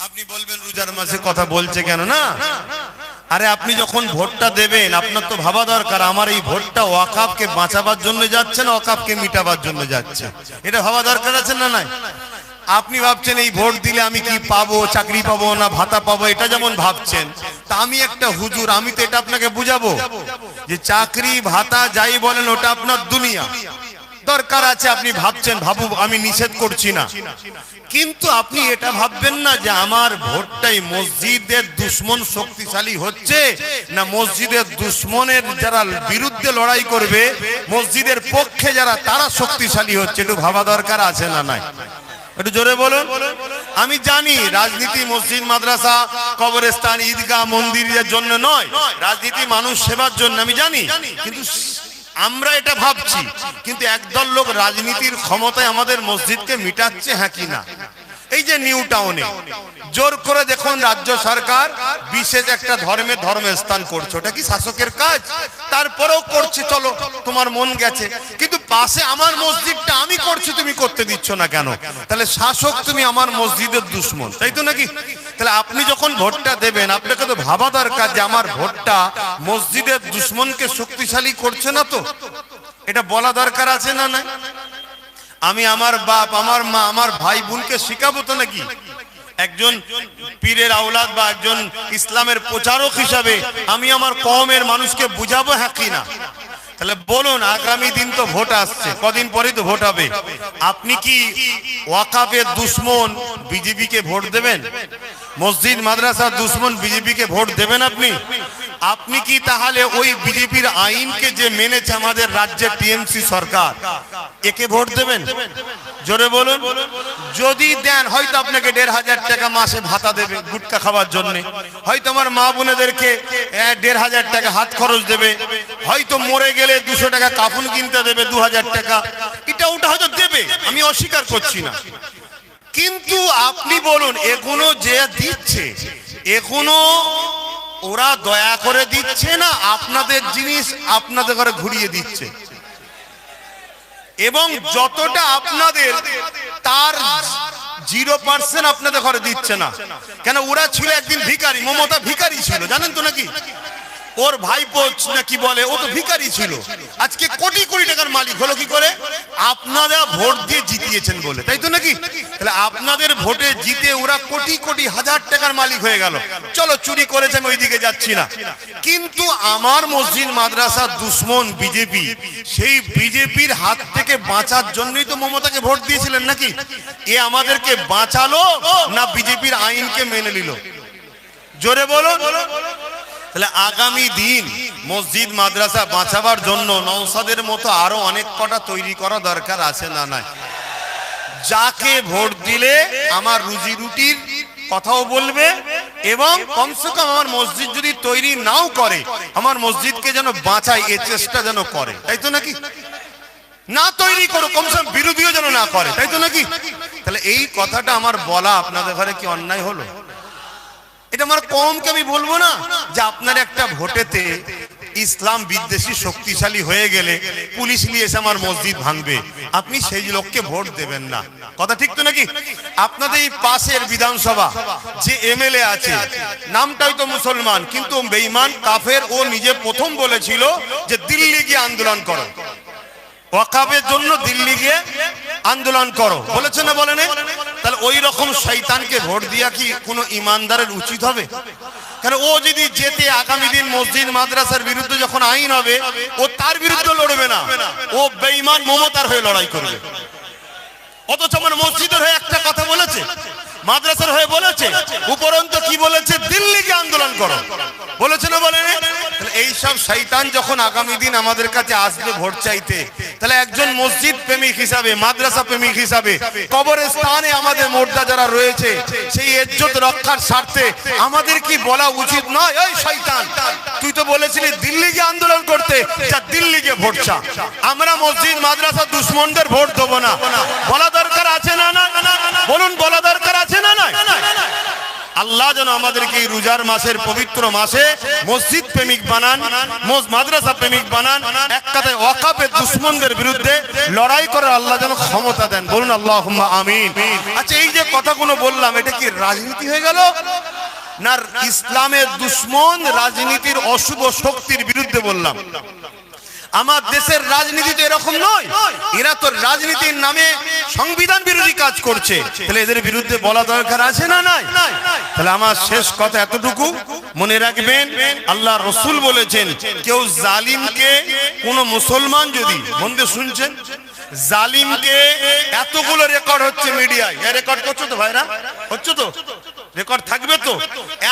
Speaker 1: আপনি বলবেন রোজার মাসে কথা বলছে কেন না? আরে আপনি যখন ভোটটা দেবেন আপনার তো ভাবা দরকার আমার এই ভোটটা ওয়াকাফকে বাঁচাবার জন্য যাচ্ছে না ওয়াকাফকে মিটাবার জন্য যাচ্ছে, এটা ভাবা দরকার আছে না নাই? আপনি ভাবছেন এই ভোট দিলে আমি কি পাবো, চাকরি পাবো না ভাতা পাবো, এটা যেমন ভাবছেন, তা আমি একটা হুজুর, আমি তো এটা আপনাকে বুঝাবো যে চাকরি ভাতা যাই বলেন ওটা আপনার দুনিয়া, দরকার আছে আপনি ভাবছেন, ভাবু, আমি নিষেধ করছি না, কিন্তু আপনি এটা ভাববেন না যে আমার ভোটটাই মসজিদের দুশ্মন শক্তিশালী হচ্ছে না মসজিদের দুশ্মনের যারা বিরুদ্ধে লড়াই করবে, মসজিদের পক্ষে যারা তারা শক্তিশালী হচ্ছে, একটু ভাবা দরকার আছে না নাই? একটু জোরে বলুন। আমি জানি রাজনীতি মসজিদ মাদ্রাসা কবরস্থান ঈদগাহ মন্দিরের জন্য নয়, রাজনীতি মানুষ সেবার জন্য, আমি জানি, কিন্তু আমরা এটা ভাবছি, কিন্তু একদল লোক রাজনীতির ক্ষমতায় আমাদের মসজিদকে মিটাচ্ছে, হ্যাঁ কি না? এই যে নিউ টাউনে জোর করে দেখুন রাজ্য সরকার বিশেষ একটা ধর্মের স্থান করছে, ওটা কি শাসকের কাজ? তারপরেও করছে, চলো তোমার মন গেছে, কিন্তু পাশে আমার মসজিদটা আমি করছি তুমি করতে দিচ্ছ না কেন? তাহলে শাসক তুমি আমার মসজিদের দুশ্মন, তাই তো নাকি? তাহলে আপনি যখন ভোটটা দেবেন আপনাকে তো ভাবা দরকার যে আমার ভোটটা মসজিদের দুশ্মনকে শক্তিশালী করছে না তো, এটা বলা দরকার আছে না নাই? আমি আমার বাপ আমার মা আমার ভাই বোনকে শিখাবো তো নাকি? একজন পীরের আওলাদ বা একজন ইসলামের প্রচারক হিসাবে আমি আমার কওমের মানুষকে বুঝাবো, হ্যাঁ কি না? তাহলে বলুন, আগামী দিন তো ভোট আসছে, কদিন পরেই তো ভোট হবে, আপনি কি ওয়াকাফের দুশ্মন বিজেপিকে ভোট দেবেন? মসজিদ মাদ্রাসার দুশ্মন বিজেপিকে ভোট দেবেন আপনি? আপনি কি তাহলে ওই বিজেপির আইনকে যে মেনেছে আমাদের রাজ্যের টিএমসি সরকার, একে ভোট দেবেন? জোরে বলুন। যদি দেন হয়তো আপনাকে ১,৫০০ টাকা মাসে ভাতা দেবে গুটকা খাওয়ার জন্য, হয়তো আমার মা বোনেদেরকে ১,৫০০ টাকা হাত খরচ দেবে, হয়তো মরে গেলে ২০০ টাকা কাফন কিনতে দেবে, ২,০০০ টাকা, এটা ওটা হয়তো দেবে, আমি অস্বীকার করছি না, কিন্তু আপনি বলুন এগুলো যে দিচ্ছে এগুলো ওরা দয়া করে দিচ্ছে না আপনাদের জিনিস আপনাদের ঘরে ঘুরিয়ে দিচ্ছে, এবং যতটা আপনাদের তার 0% আপনাদের ঘরে দিচ্ছে না কেন? ওরা ছিল একদিন ভিখারি, মমতা ভিখারি ছিল, জানেন তো নাকি? ওর ভাইপো না কি বলে, ও তো ভিখারি ছিল, আজকে কোটি কোটি টাকার মালিক হলো কি করে? আপনারা ভোট দিয়ে জিতিয়েছেন বলে, তাই তো নাকি? তাহলে আপনাদের ভোটে জিতে ওরা কোটি কোটি হাজার টাকার মালিক হয়ে গেল। চলো চুরি করেছে, আমি ওইদিকে যাচ্ছি না, কিন্তু আমার মসজিদ মাদ্রাসার দুশ্মন বিজেপি, সেই বিজেপির হাত থেকে বাঁচার জন্যই তো মমতাকে ভোট দিয়েছিলেন নাকি? এ আমাদেরকে বাঁচালো না বিজেপির আইনকে মেনে নিল? জোরে বলো। তাহলে আগামী দিন মসজিদ মাদ্রাসা বাঁচাবার জন্য নওশাদের মতো আরো অনেক কটা তৈরি করা দরকার আছে না নাই? যাকে ভোট দিলে আমার রুজি রুটির কথাও বলবে, এবং কমসে কম আমার মসজিদ যদি তৈরি নাও করে আমার মসজিদকে যেন বাঁচায় এ চেষ্টা যেন করে, তাই তো নাকি? না তৈরি করো, কমসে কম বিরোধীও যেন না করে, তাই তো নাকি? তাহলে এই কথাটা আমার বলা আপনাদের ঘরে কি অন্যায় হলো? এটা আমার কমকে আমি বলবো না যে আপনার একটা ভোটেতে ইসলাম বিদ্বেষী শক্তিশালী হয়ে গেলে পুলিশ নিয়ে এসে আমার মসজিদ ভাঙবে, আপনি সেই লোককে ভোট দেবেন না, কথা ঠিক তো নাকি? আপনাদের এই পাশের বিধানসভা যে এমএলএ আছে নামটাই তো মুসলমান, কিন্তু বেঈমান কাফের, ও নিজে প্রথম বলেছিল যে দিল্লি গিয়ে আন্দোলন করো, ওয়াকাফের জন্য দিল্লি গিয়ে আন্দোলন করো, বলেছে না বলেন? তাহলে ওই রকম শয়তানকে ভোট দিয়া কি কোনো ইমানদারের উচিত হবে? কারণ ও যদি যেতে আগামী দিন মসজিদ মাদ্রাসার বিরুদ্ধে যখন আইন হবে ও তার বিরুদ্ধে লড়বে না, ও বেঈমান মমতার হয়ে লড়াই করবে। অথচ আমার মসজিদের হয়ে একটা কথা বলেছে, মাদ্রাসার হয়ে বলেছে, উপরন্ত কি বলেছে? দিল্লিকে আন্দোলন করো, বলেছে না বলেন? এই সব শয়তান যখন আগামী দিন আমাদের কাছে আসবে ভোট চাইতে, তাহলে একজন মসজিদ প্রেমিক হিসাবে, মাদ্রাসা প্রেমিক হিসাবে, কবরস্থানে আমাদের মোর্দা যারা রয়েছে সেই ইজ্জত রক্ষার স্বার্থে আমাদের কি বলা উচিত নয়, এই শয়তান তুই তো বলেছিলি দিল্লি গিয়ে আন্দোলন করতে, যা দিল্লি গিয়ে ভোট চা, আমরা মসজিদ মাদ্রাসা দুশ্মনদের ভোট দেবো না, বলা দরকার আছে না? না বলুন, বলা দরকার আছে না? না আল্লাহ যেন আমাদেরকে এই রোজার মাসের পবিত্র মাসে মসজিদ প্রেমিক বানান, মাদ্রাসা প্রেমিক বানান, এক কথায় ওয়াকাফের দুশমনদের বিরুদ্ধে লড়াই করার আল্লাহ যেন ক্ষমতা দেন। বলুন আল্লাহুম্মা আমিন। আচ্ছা, এই যে কথাগুলো বললাম, এটা কি রাজনীতি হয়ে গেল? না, ইসলামের দুশমন রাজনীতির অশুভ শক্তির বিরুদ্ধে বললাম। আমার দেশের রাজনীতি তো এরকম নয়, এরা তো রাজনীতির নামে সংবিধান বিরোধী কাজ করছে, তাহলে এদের বিরুদ্ধে বলা দরকার আছে না নাই? তাহলে আমার শেষ কথা এতটুকু মনে রাখবেন, আল্লাহ রসুল বলেছেন, কেউ জালিমকে, কোন মুসলমান যদি, মন দিয়ে শুনছেন, জালিমকে, এতগুলো রেকর্ড হচ্ছে মিডিয়ায়, রেকর্ড করছো তো ভাইরা? হচ্ছে তো? রেকর্ড থাকবে তো?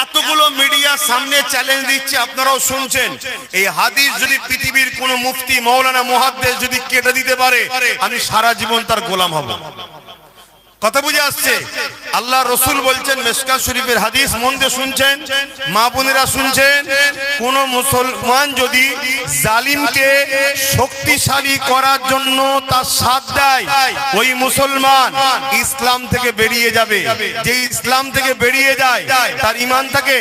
Speaker 1: এতগুলো মিডিয়ার সামনে চ্যালেঞ্জ দিচ্ছে, আপনারাও শুনছেন। এই হাদিস যদি পৃথিবীর কোন মুফতি, মৌলানা, মুহাদ্দিস যদি কেটে দিতে পারে, আমি সারা জীবন তার গোলাম হব। কথা বুঝে আসছে? আল্লাহ রসুল বলছেন, মিশকাত শরীফের হাদিস, মন দিয়ে শুনছেন, মা বোনেরা শুনছেন, কোন মুসলমান যদি জালিমকে শক্তিশালী করার জন্য তার সাথ দেয়, ওই মুসলমান ইসলাম থেকে বেরিয়ে যাবে। যে ইসলাম থেকে বেরিয়ে যায়, তার ঈমান থাকে?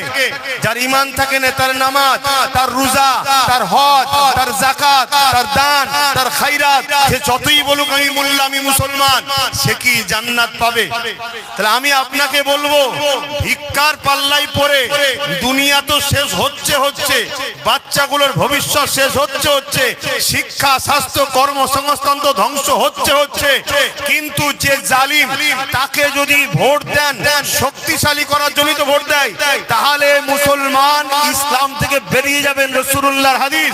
Speaker 1: যার ঈমান থাকে না, তার নামাজ, তার রোজা, তার হজ, তার যাকাত, তার দান, তার খায়রাত, সে যতই বলুক আমি মোল্লা, আমি মুসলমান, সে কি জান্নাত পাবে? তাহলে আমি আপনাকে বলবো, ভিক্ষার পাল্লাই পড়ে দুনিয়া তো শেষ হচ্ছে, বাচ্চাগুলোর ভবিষ্যৎ শেষ হচ্ছে, শিক্ষা, স্বাস্থ্য, কর্মসংস্থান তো ধ্বংস হচ্ছে, কিন্তু যে জালিম, তাকে যদি ভোট দেন, শক্তিশালী করার জন্য তো ভোট দেয়, তাহলে মুসলমান ইসলাম থেকে বেরিয়ে যাবেন। রাসূলুল্লাহর হাদিস,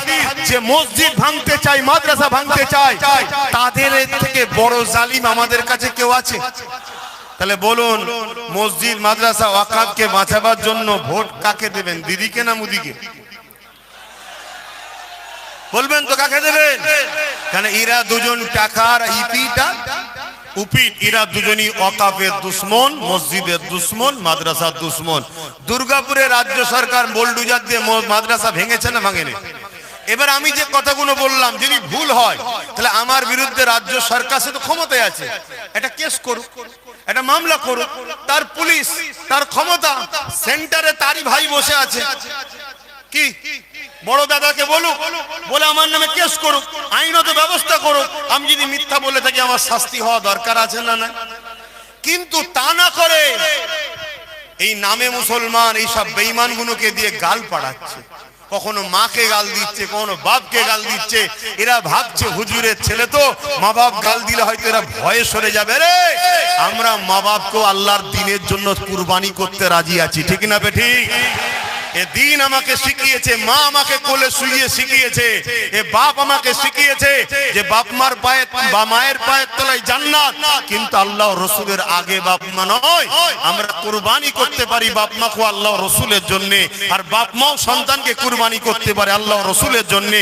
Speaker 1: যে মসজিদ ভাঙতে চায়, মাদ্রাসা ভাঙতে চায়, তাদের থেকে বড় জালিম আমাদের কাছে কেউ আছে? তাহলে বলুন, মসজিদ, মাদ্রাসা, ওয়াকাফকে বাঁচাবার জন্য ভোট কাকে দেবেন? দিদিকে না মুদিকে? বলবেন তো কাকে দেবেন? কারণ এরা দুজন টাকার উপিট, এরা দুজনই ওয়াকাফের দুশমন, মসজিদের দুশমন, মাদ্রাসার দুশমন। দুর্গাপুরে রাজ্য সরকার বোলডুজার দিয়ে মাদ্রাসা ভেঙেছে না ভাঙেনি? এবার আমি যে কথাগুলো বললাম, যদি ভুল হয়, তাহলে আমার বিরুদ্ধে রাজ্য সরকার সে তো ক্ষমতায় আছে, এটা কেস করুক, এটা মামলা করুক, তার পুলিশ, তার ক্ষমতা, সেন্টারে তারই ভাই বসে আছে, কি বড় দাদাকে বলুক, বলে আমার নামে কেস করুক, আইনত ব্যবস্থা করুক। আমি যদি মিথ্যা বলে থাকি, আমার শাস্তি হওয়া দরকার আছে না? না, কিন্তু তা না করে এই নামে মুসলমান এইসব বেঈমানগুলোকে দিয়ে গাল পাড়াচ্ছে, কখনো মাকে গাল দিচ্ছে, কখনো বাপকে গাল দিচ্ছে। এরা ভাবছে হুজুরের ছেলে তো, মা বাপ গাল দিলে হয়তো এরা ভয়ে সরে যাবে। রে, আমরা মা বাপকেও আল্লাহর দ্বীনের জন্য কুরবানি করতে রাজি আছি, ঠিক না বেঠিক? এ দিন আমাকে শিখিয়েছে, মা আমাকে কোলে শুইয়ে শিখিয়েছে, এ বাপ আমাকে শিখিয়েছে যে বাপ মার পায়ে বা মায়ের পায়ের তলায় জান্নাত, কিন্তু আল্লাহ রসুলের আগে বাপ মা নয়। আমরা কুরবানি করতে পারি বাপ মাকে আল্লাহ রসুলের জন্য, আর বাপ মাও সন্তানকে কুরবানি করতে পারে আল্লাহ রসুলের জন্য।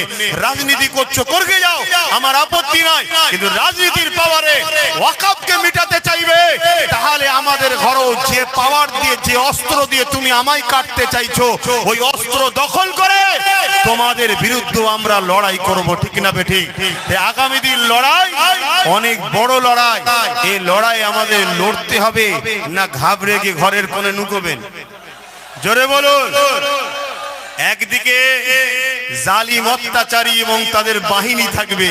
Speaker 1: রাজনীতি করছো, করবে যাও, আমার আপত্তি নাই, কিন্তু রাজনীতির পাওয়ারে ওয়াকাফকে মিটাতে চাইবে, তাহলে আমাদের ঘরেও যে পাওয়ার দিয়ে, যে অস্ত্র দিয়ে তুমি আমায় কাটতে চাইছো, ওই অস্ত্র দখল করে তোমাদের বিরুদ্ধে আমরা লড়াই করব, ঠিক না বেঠিক? আগামী দিন লড়াই অনেক বড় লড়াই, এই লড়াই আমাদের লড়তে হবে, না ঘাবড়ে গিয়ে ঘরের কোণে নুকোবেন? জোরে বলুন। একদিকে জালিম অত্যাচারী এবং তাদের বাহিনী থাকবে,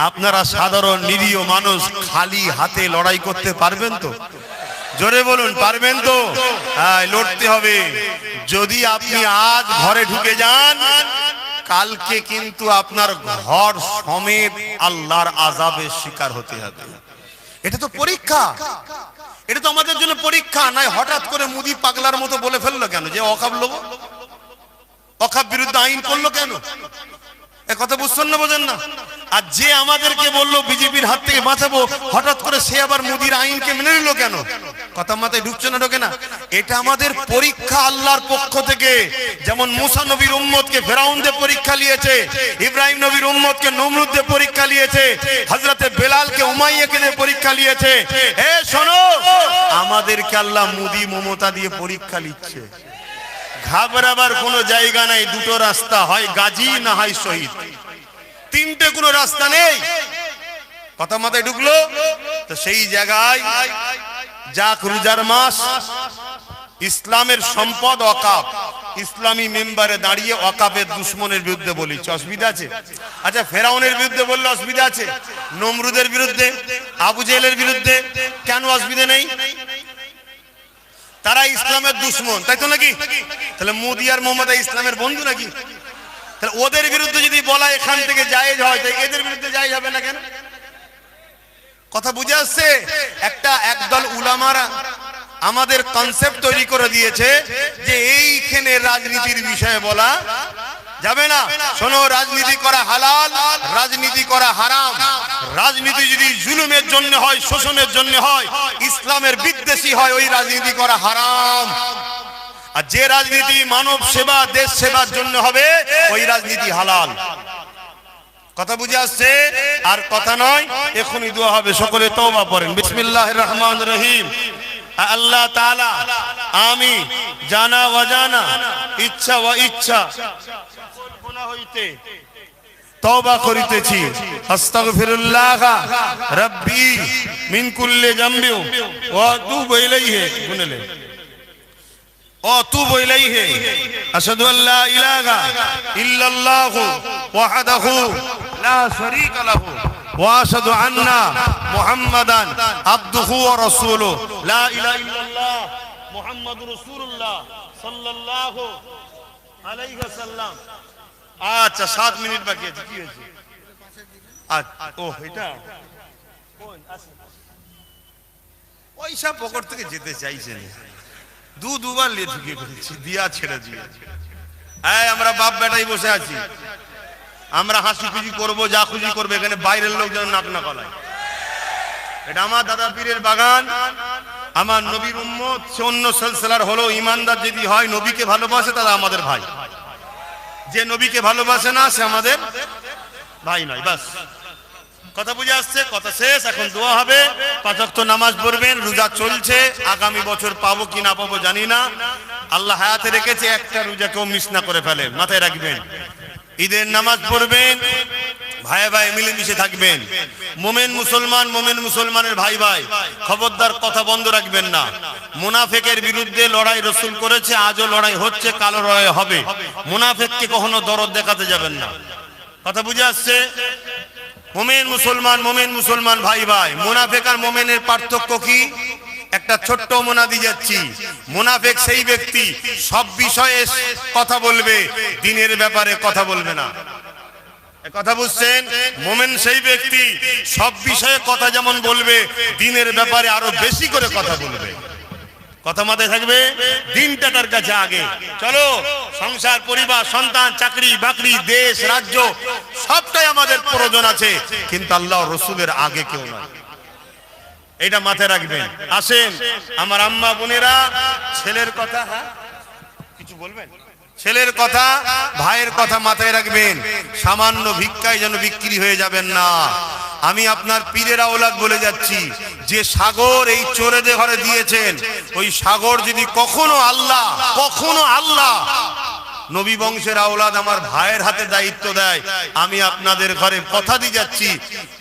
Speaker 1: আপনারা সাধারণ নিরীহ মানুষ খালি হাতে লড়াই করতে পারবেন তো? জোরে বলুন, পারবেন তো? হ্যাঁ, লড়তে হবে। যদি আপনি আজ ঘরে ঢুকে যান, কালকে কিন্তু আপনার ঘর সমেত আল্লাহর আযাবের শিকার হতে হবে। এটা তো পরীক্ষা, এটা তো আমাদের জন্য পরীক্ষা। নাই হঠাৎ করে মুদি পাগলার মতো বলে ফেললো কেন যে ওয়াকাফ লোক, ওয়াকাফ বিরুদ্ধে আইন করলো কেন? এ কথা বুঝছেন না, বোঝেন না? আর যে আমাদেরকে বললো বিজেপির হাত থেকে বাঁচাবো, হঠাৎ করে সে আবার মোদির আইনকে মেনে নিল কেন? কথা মাথায় ঢুকছে না, ঢোকে না? এটা আমাদের পরীক্ষা আল্লাহর পক্ষ থেকে। যেমন মুসা নবীর উম্মতকে ফেরাউনদের পরীক্ষা নিয়েছে, ইব্রাহিম নবীর উম্মতকে নমরুদদের পরীক্ষা নিয়েছে, হযরতে বেলালকে উমাইয়াকে দিয়ে পরীক্ষা নিয়েছে। এ শোনো, আমাদেরকে আল্লাহ মুদি মমতা দিয়ে পরীক্ষা নিচ্ছে। ঘাবড়াবার কোনো জায়গা নাই, দুটো রাস্তা, হয় গাজী না হয় শহীদ, তিনটে কোনো রাস্তা নেই। কথা মাথায় ঢুকলো তো? সেই জায়গায় যাক রোজার মাস, ইসলামের সম্পদ ওয়াকাফ, ইসলামী মেম্বারে দাঁড়িয়ে ওয়াকাফের দুশমনের বিরুদ্ধে বলিছে, অসুবিধা আছে? আচ্ছা, ফেরাউনের বিরুদ্ধে বললে অসুবিধা আছে? নমরুদের বিরুদ্ধে, আবু জেহেলের বিরুদ্ধে কেন অসুবিধা নেই? তারা ইসলামের দুশমন, তাই তো নাকি? তাহলে মোদি আর মোহাম্মদ ইসলামের বন্ধু নাকি? তাহলে ওদের বিরুদ্ধে যদি বলা এখান থেকে জায়েজ হয়, তাই এদের বিরুদ্ধে জায়েজ হবে না কেন? কথা বুঝে আসছে? একদল উলামারা আমাদের কনসেপ্ট তৈরি করে দিয়েছে যে এইখানে রাজনীতির বিষয়ে বলা যাবে না। শোনো, রাজনীতি করা হালাল, রাজনীতি করা হারাম। রাজনীতি যদি জুলুমের জন্য হয়, শোষণের জন্য হয়, ইসলামের বিদ্বেষী হয়, ওই রাজনীতি করা হারাম। আর যে রাজনীতি মানব সেবা, দেশ সেবার জন্য হবে, ওই রাজনীতি হালাল। কথা বুঝে আসছে? আর কথা নয়, এখনই দোয়া হবে, সকলে তওবা পড়েন। বিসমিল্লাহির রহমানির রহিম। আল্লাহ তাআলা, আমি জানা অজানা, ইচ্ছা ও ইচ্ছা গুনাহ হইতে তওবা করিতেছি। আস্তাগফিরুল্লাহ রাব্বি মিন কুল্লি যামবি ওয়া আতুবু ইলাইহি। গুনলে وأتوب إليه أشهد أن لا إله إلا الله وحده لا شريك له وأشهد أن محمدا عبده ورسوله لا إله إلا الله محمد رسول الله صلى الله عليه وسلم। আচ্ছা, 7 মিনিট বাকি আছে, কি হয়েছে? ও এটা ওইসব পকেট থেকে যেতে চাইছেন, দুবার লিয়ে ঢুকিয়ে ফেলেছি, দিয়া ছেড়ে দিয়ে। আমরা বাপ বেটাই বসে আছি, আমরা হাসি খুশি করবো, যা খুশি করবো, এখানে বাইরের লোক যেন নাক না গলায়। এটা আমার দাদা পীরের বাগান, আমার নবীর উম্মত। সে অন্য সিলসিলার হলো, ইমানদার যদি হয়, নবীকে ভালোবাসে, তাহলে আমাদের ভাই। যে নবীকে ভালোবাসে না, সে আমাদের ভাই নয়। বাস, কথা বুঝে আসছে? কথা শেষ। এখন দোয়া হবে, 5 ওয়াক্ত নামাজ পড়বেন। রোজা চলছে, আগামী বছর পাবো কি না পাবো জানি না। আল্লাহ হায়াতে রেখেছে, একটা রোজা কেউ মিস না করে ফেলেন, মাথায় রাখবেন। ঈদের নামাজ পড়বেন, ভাই ভাই মিলেমিশে থাকবেন। মোমেন মুসলমান, মোমেন মুসলমানের ভাই ভাই, খবরদার কথা বন্ধ রাখবেন না। মুনাফিকের বিরুদ্ধে লড়াই রাসূল করেছে, আজও লড়াই হচ্ছে, কালো লড়াই হবে। মুনাফিককে কখনো দরদ দেখাতে যাবেন না। কথা বুঝে আসছে? মোমেন মুসলমান, মোমেন মুসলমান ভাই ভাই। মুনাফিক আর মোমেনের পার্থক্য কি? একটা ছোট্ট মোনাদি যাচ্ছি। মুনাফিক সেই ব্যক্তি সব বিষয়ে কথা বলবে, দিনের ব্যাপারে কথা বলবে না। কথা বুঝছেন? মোমেন সেই ব্যক্তি সব বিষয়ে কথা যেমন বলবে, দিনের ব্যাপারে আরো বেশি করে কথা বলবে। কথা মাথায় থাকবে, দিনটা তার কাছে আগে। চলো, সংসার, পরিবার, সন্তান, চাকরি বাকরি, দেশ, রাজ্য সবটাই আমাদের প্রয়োজন আছে, কিন্তু আল্লাহ রসুলের আগে কেউ নয়। এটা মাথায় রাখবেন। আসেন আমার আম্মা বোনেরা, ছেলের কথা, হ্যাঁ কিছু বলবেন? ছেলের কথা, ভাইয়ের কথা মাথায় রাখবেন। সামান্য ভিক্ষায় যেন বিক্রি হয়ে যাবেন না। আমি আপনার পীরের আওলাদ বলে যাচ্ছি, যে সাগর এই চোরেদের ঘরে দিয়েছেন, ওই সাগর যদি কখনো আল্লাহ নবী বংশের আওলাদ আমার ভাইয়ের হাতে দায়িত্ব দেয়, আমি আপনাদের ঘরে কথা দিয়ে যাচ্ছি,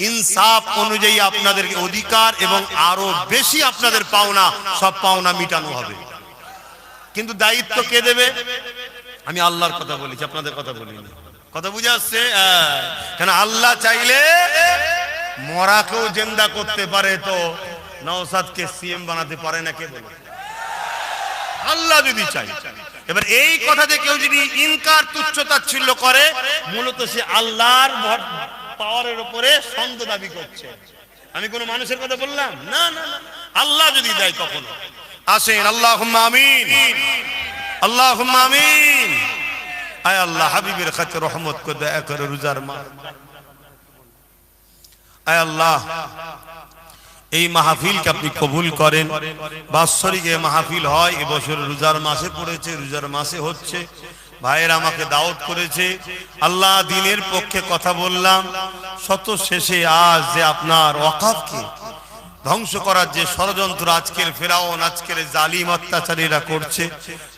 Speaker 1: ইনসাফ অনুযায়ী আপনাদের অধিকার এবং আরো বেশি আপনাদের পাওনা, সব পাওনা মিটানো হবে। কিন্তু দায়িত্ব কে দেবে? আমি আল্লাহর কথা বলেছি, আপনাদের কথা বলিনি। কথা বুঝে আসছে? কেন আল্লাহ চাইলে মরাকেও জিন্দা করতে পারে, তো নওশাদকে সিএম বানাতে পারে না কে বলে? আল্লাহ যদি চাই। এবার এই কথা যে কেউ যদি ইনকার, তুচ্ছ-তাচ্ছিল্য করে, মূলত সে আল্লাহর পাওয়ারের উপরে সন্দেহ দাবি করছে। আমি কোন মানুষের কথা বললাম না, না, আল্লাহ যদি দেয় কখনো। আসেন, আল্লাহুম্মা আমিন, আল্লাহুম্মা আমিন। আয় আল্লাহ, হাবিবের খাতে রহমত করে দয়া করে রোজার মাস। আয় আল্লাহ, এই মাহফিলকে আপনি কবুল করেন। বাৎসরিক এই মাহফিল হয়, এবছর রোজার মাসে পড়েছে, রোজার মাসে হচ্ছে। ভাইয়ের আমাকে দাওয়াত করেছে, আল্লাহ দিনের পক্ষে কথা বললাম। শত শেষে আজ যে আপনার ওয়াকাফকে ধ্বংস করার যে ষড়যন্ত্র আজকের ফেরাউন, আজকের জালিম অত্যাচারীরা করছে,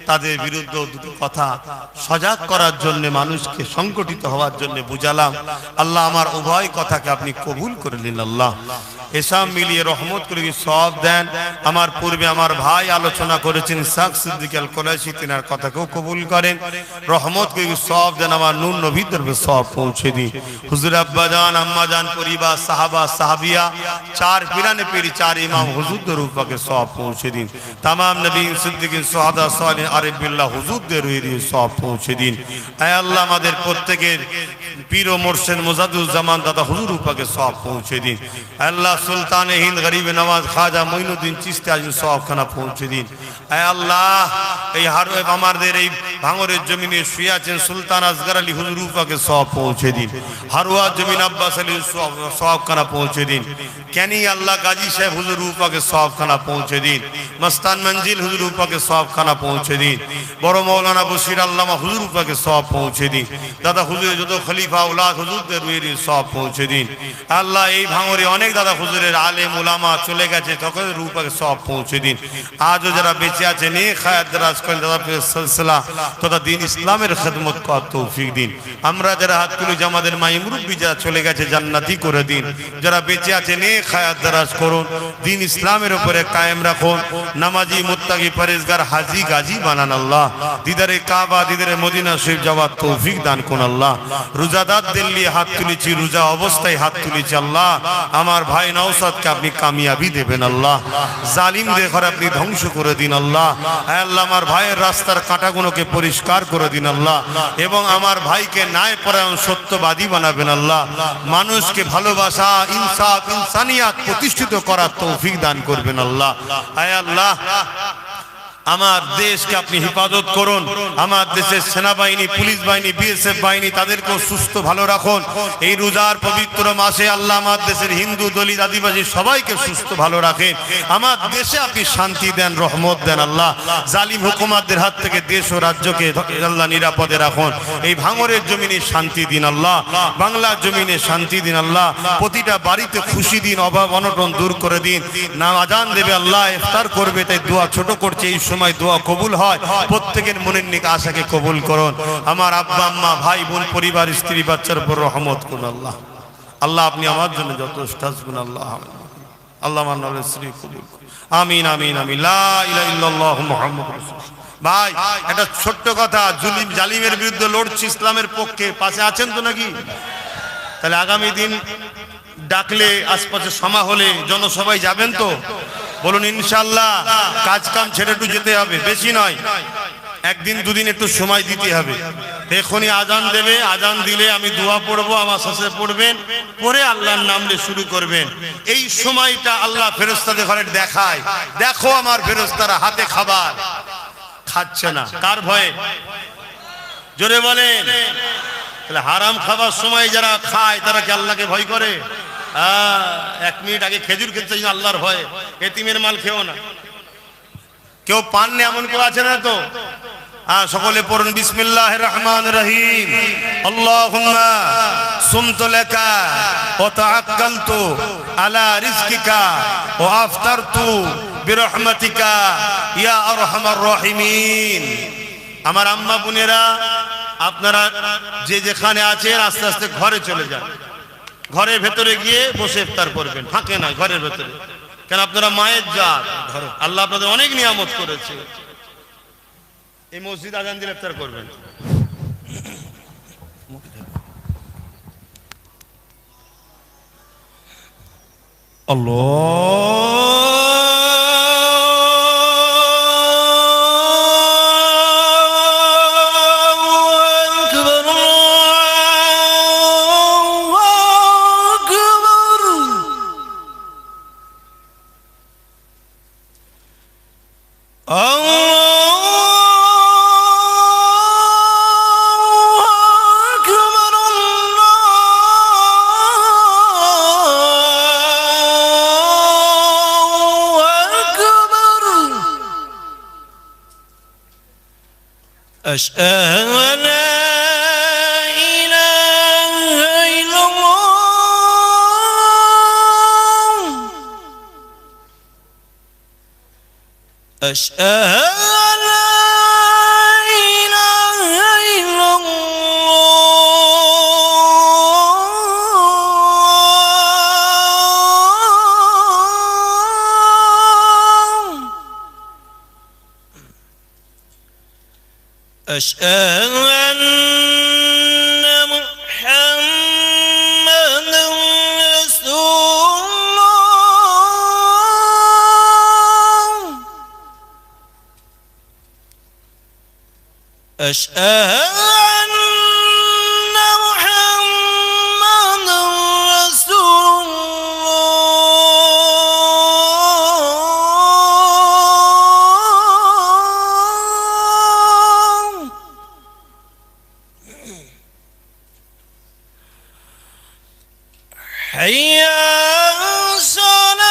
Speaker 1: তাদের বিরুদ্ধে দুটো কথা সজাগ করার জন্য, মানুষকে সংগঠিত হওয়ার জন্য বুঝালাম। আল্লাহ আমার উভয় কথাকে আপনি কবুল করে নিন। আল্লাহ এসব মিলিয়ে রহমত করে সব দেন। আমার পূর্বে আমার ভাই আলোচনা করেছেন শাহ সিদ্দিক আল কুরাইশি, তিনার কথাকেও কবুল করেন। রহমত করে সব দেন। আমার নূর নবীর দরবারে সব পৌঁছে দিন। হুজুর আব্বা জান, আম্মা জান, পরিবার, সাহাবা, সাহাবিয়া, চার পিরানে পীর, চার ইমাম হুজুরদের রূপকে সব পৌঁছে দিন। तमाम নবী, সিদ্দিকিন, সুহাদা, সালেহ, আরিফ বিল্লাহ হুজুরদের রুহে সব পৌঁছে দিন। হে আল্লাহ, আমাদের প্রত্যেকের পীর ও মুর্শিদ মুজাদ্দুজ্জামান দাদা হুজুর রূপকে সব পৌঁছে দিন। আল্লাহ সুলতান হিন্দ গরিব নওয়াজ খাজা মঈনুদ্দিন চিশতি আজ সবখানা পৌঁছে দিন। হে আল্লাহ, এই আমাদের এই ভাঙরের জমিনে শুয়ে আছেন সুলতান আসগর আলী হুজুর রূপকে সব পৌঁছে দিন। হারুয়া জমিন আব্বাস আলী সবখানা পৌঁছে দিন। ক্যানি আল্লাহ গাজী সাহেব হুজুর রূপকে সবখানা পৌঁছে দিন। মস্তান মঞ্জিল হুজুর রূপকে সবখানা পৌঁছে দিন। বড় মৌলানা বশির আল্লামা হুজুর রূপকে সব পৌঁছে দিন। দাদা হুজুর যত খলিফা উলাদ হুজুরদের রুহে সব পৌঁছে দিন। আল্লাহ, এই ভাঙরে অনেক দাদা হুজুরের আলেম উলামা চলে গেছে, তখন রূপকে সব পৌঁছে দিন। আজও যারা বেঁচে আছে নেক হায়াত দারাজ করেন, দাদা সিলসিলা তথা দিন ইসলামের খেদমত করার তৌফিক দিন। আমরা যারা হাত তুলি, আমাদের মাই মুরব্বী যারা চলে গেছে জান্নাতি করে দিন। যারা বেঁচে আছে নেক হায়াত দারাজ করুন, দিন ইসলামের উপরে কায়েম রাখুন। নামাজি, মুত্তাকি, পরেজগার, হাজি গাজী বানান আল্লাহ। দিদারে কাবা, দিদারে মদিনা শরীফ যাওয়ার তৌফিক দান করুন আল্লাহ। রোজাদার দিল্লি হাত তুলেছি, রোজা অবস্থায় হাত তুলেছি আল্লাহ। আমার ভাই নওশাদকে আপনি কামিয়াবি দেবেন আল্লাহ। জালিমদের ঘর আপনি ধ্বংস করে দিন আল্লাহ। হে আল্লাহ, আমার ভাইয়ের রাস্তার কাঁটাগুলোকে পরিষ্কার করে দিন আল্লাহ। এবং আমার ভাইকে ন্যায় পরায়ণ সত্যবাদী বানাবেন আল্লাহ। মানুষকে ভালোবাসা, ইনসাফ, ইনসানিয়াত প্রতিষ্ঠিত করার তৌফিক দান করবেন আল্লাহ। হে আল্লাহ, আমার দেশকে আপনি হেফাজত করুন। আমার দেশের সেনাবাহিনী, পুলিশ বাহিনী, বিএসএফ বাহিনী, তাদেরকেও সুস্থ ভালো রাখুন। এই রোজার পবিত্র মাসে আল্লাহ আমার দেশের হিন্দু, দলিত, আদিবাসী সবাইকে সুস্থ ভালো রাখেন। আমার দেশে আপনি শান্তি দেন, রহমত দেন আল্লাহ। জালিম হুকুমাতদের হাত থেকে দেশ ও রাজ্যকে আল্লাহ নিরাপদে রাখুন। এই ভাঙরের জমিনে শান্তি দিন আল্লাহ। বাংলার জমিনে শান্তি দিন আল্লাহ। প্রতিটা বাড়িতে খুশি দিন, অভাব অনটন দূর করে দিন। না আজান দেবে আল্লাহ, ইফতার করবে, তাই দোয়া ছোট করছে। এই সময় দোয়া কবুল হয়। প্রত্যেকের মনের নিক আশাকে কবুল করুন। আমার আব্বা আম্মা, ভাই বোন, পরিবার, স্ত্রী, বাচ্চার উপর রহমত করুন আল্লাহ। আল্লাহ, আপনি আমার জন্য যথেষ্ট আসবেন আল্লাহ। আল্লাহ আমার নবীর শ্রী কবুল করুন। আমিন আমিন আমিন। লা ইলাহা ইল্লাল্লাহু মুহাম্মাদুর রাসূলুল্লাহ। ভাই, একটা ছোট্ট কথা, জালিমের বিরুদ্ধে লড়ছি, ইসলামের পক্ষে, পাশে আছেন তো নাকি? তাহলে আগামী দিন ডাকলে, আশপাশে সমা হলে, জনসভায় যাবেন তো? বলুন ইনশাআল্লাহ। কাজ কাম ছেড়ে একটু যেতে হবে, বেশি নয়, একদিন দুদিন একটু সময় দিতে হবে। এখনই আজান দেবে, আজান দিলে আমি দোয়া পড়বো, আমার শেষে পড়বেন, পরে আল্লাহর নাম নিয়ে শুরু করবেন। এই সময়টা আল্লাহ ফেরেশতাদের ঘরে দেখায়, দেখো আমার ফেরেশতারা হাতে খাবার খাচ্ছে না। কার ভয়ে? জোরে বলেন। তাহলে হারাম খাবার সময় যারা খায়, তারা কি আল্লাহকে ভয় করে? 1 মিনিট আগে খেজুর খেতে আল্লাহর ভয়ে। এতিমের মাল খেও না। কেউ পাননি এমন কেউ আছে না তো? সকলে পড়ুন বিসমিল্লাহির রহমানির রহিম। আল্লাহুম্মা সুমতু লাকা ওয়া তাআক্কালতু আলা রিজকিকা ওয়া আফতারতু বিরহমাতিকা ইয়া আরহামার রাহিমিন। আমার আম্মা বোনেরা, আপনারা যে যেখানে আছেন আস্তে আস্তে ঘরে চলে যান। ঘরের ভেতরে গিয়ে বসে ইফতার করবেন, ফাঁকে নয়, ঘরের ভেতরে। কেন? আপনারা মায়ের জাত, আল্লাহ আপনাদের অনেক নিয়ামত করেছে। এই মসজিদ আজান দিলে ইফতার করবেন। আল্লাহ أشهد أن لا إله إلا الله
Speaker 3: أشهد أن لا إله إلا الله أشهد أن محمدا رسول الله أشهد أن محمدا رسول الله حي على الصلاة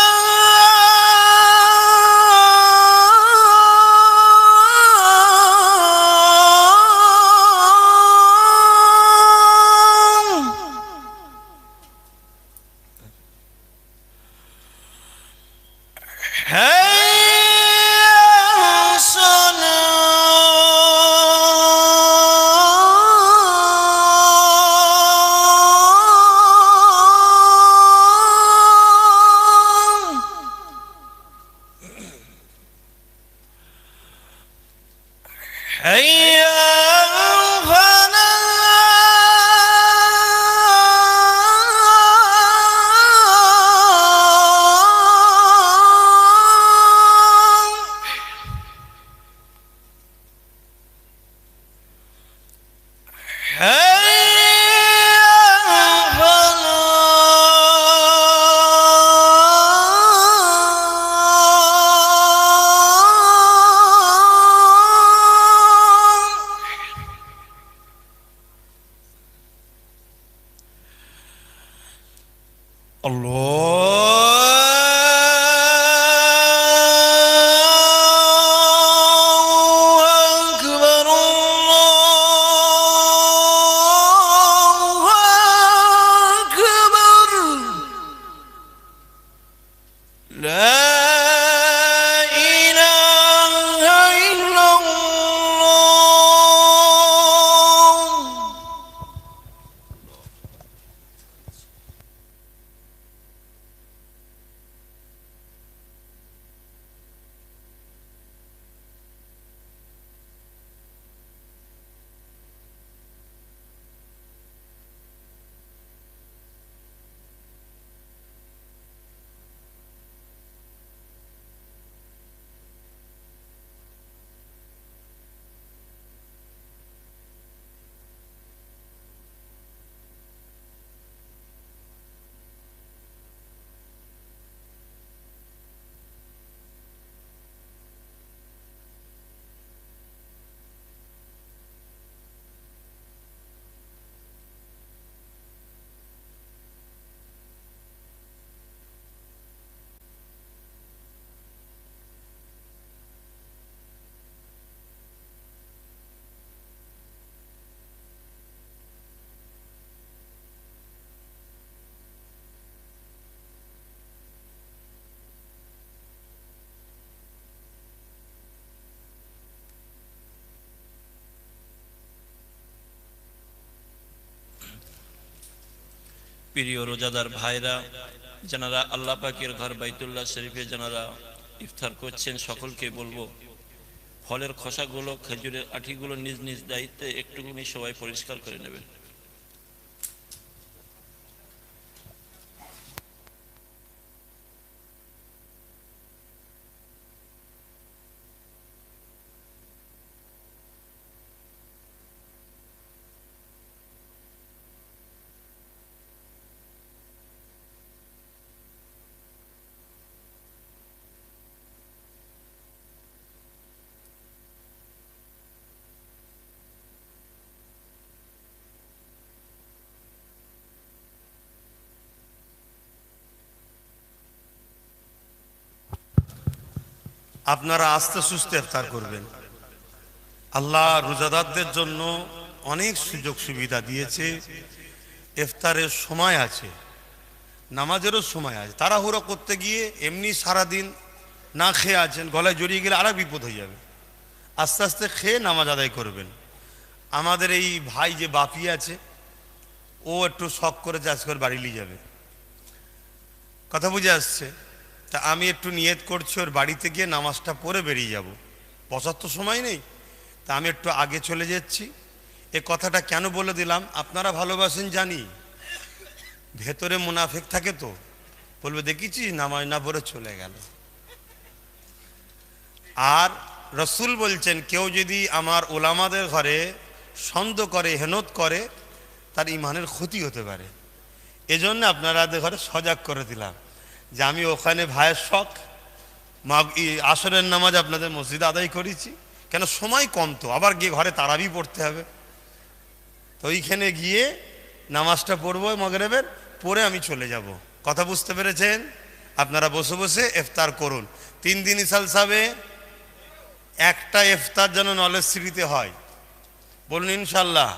Speaker 3: حي على الصلاة حي على الفلاح حي على الفلاح الله أكبر الله أكبر لا إله إلا الله প্রিয় রোজাদার ভাইরা, যারা আল্লাহ পাকের ঘর বাইতুল্লাহ শরীফে যারা ইফতার করছেন, সকলকে বলবো ফলের খোসাগুলো, খেজুরের আঠিগুলো নিজ নিজ দায়িত্বে একটুখানি সবাই পরিষ্কার করে নেবেন।
Speaker 1: আপনারা আস্তে সুস্তে ইফতার করবেন। আল্লাহ রোজাদারদের জন্য অনেক সুযোগ সুবিধা দিয়েছে। ইফতারের সময় আছে, নামাজেরও সময় আছে। তাড়াহুড়ো করতে গিয়ে এমনি সারাদিন না খেয়ে আছেন, গলায় জড়িয়ে গেলে আর বিপদ হয়ে যাবে। আস্তে আস্তে খেয়ে নামাজ আদায় করবেন। আমাদের এই ভাই যে বাপি আছে, ও একটু শখ করে চাষ করে বাড়ি নিয়ে যাবে, কথা বুঝে আসছে। তা আমি একটু নিয়ত করছি ওর বাড়িতে গিয়ে নামাজটা পড়ে বেরিয়ে যাব, বসার তো সময় নেই। তা আমি একটু আগে চলে যাচ্ছি। এ কথাটা কেন বলে দিলাম, আপনারা ভালোবাসেন জানি, ভেতরে মুনাফিক থাকে তো, বলবে দেখেছিস নামাজ না পড়ে চলে গেল। আর রসুল বলছেন কেউ যদি আমার ওলামাদের ঘরে সন্দেহ করে, হেনত করে, তার ইমানের ক্ষতি হতে পারে। এজন্য আপনারাদের ঘরে সজাগ করে দিলাম যে আমি ওখানে ভাইয়ের শখ আসরের নামাজ আপনাদের মসজিদে আদায় করেছি, কেন সময় কম তো, আবার গিয়ে ঘরে তারাবি পড়তে হবে। তো ওইখানে গিয়ে নামাজটা পড়বো মাগরিবের, পরে আমি চলে যাব। কথা বুঝতে পেরেছেন? আপনারা বসে বসে ইফতার করুন। 3 দিন ইসালসাবে একটা ইফতার যেন নলেজ সিটিতে হয়, বলুন ইনশাল্লাহ।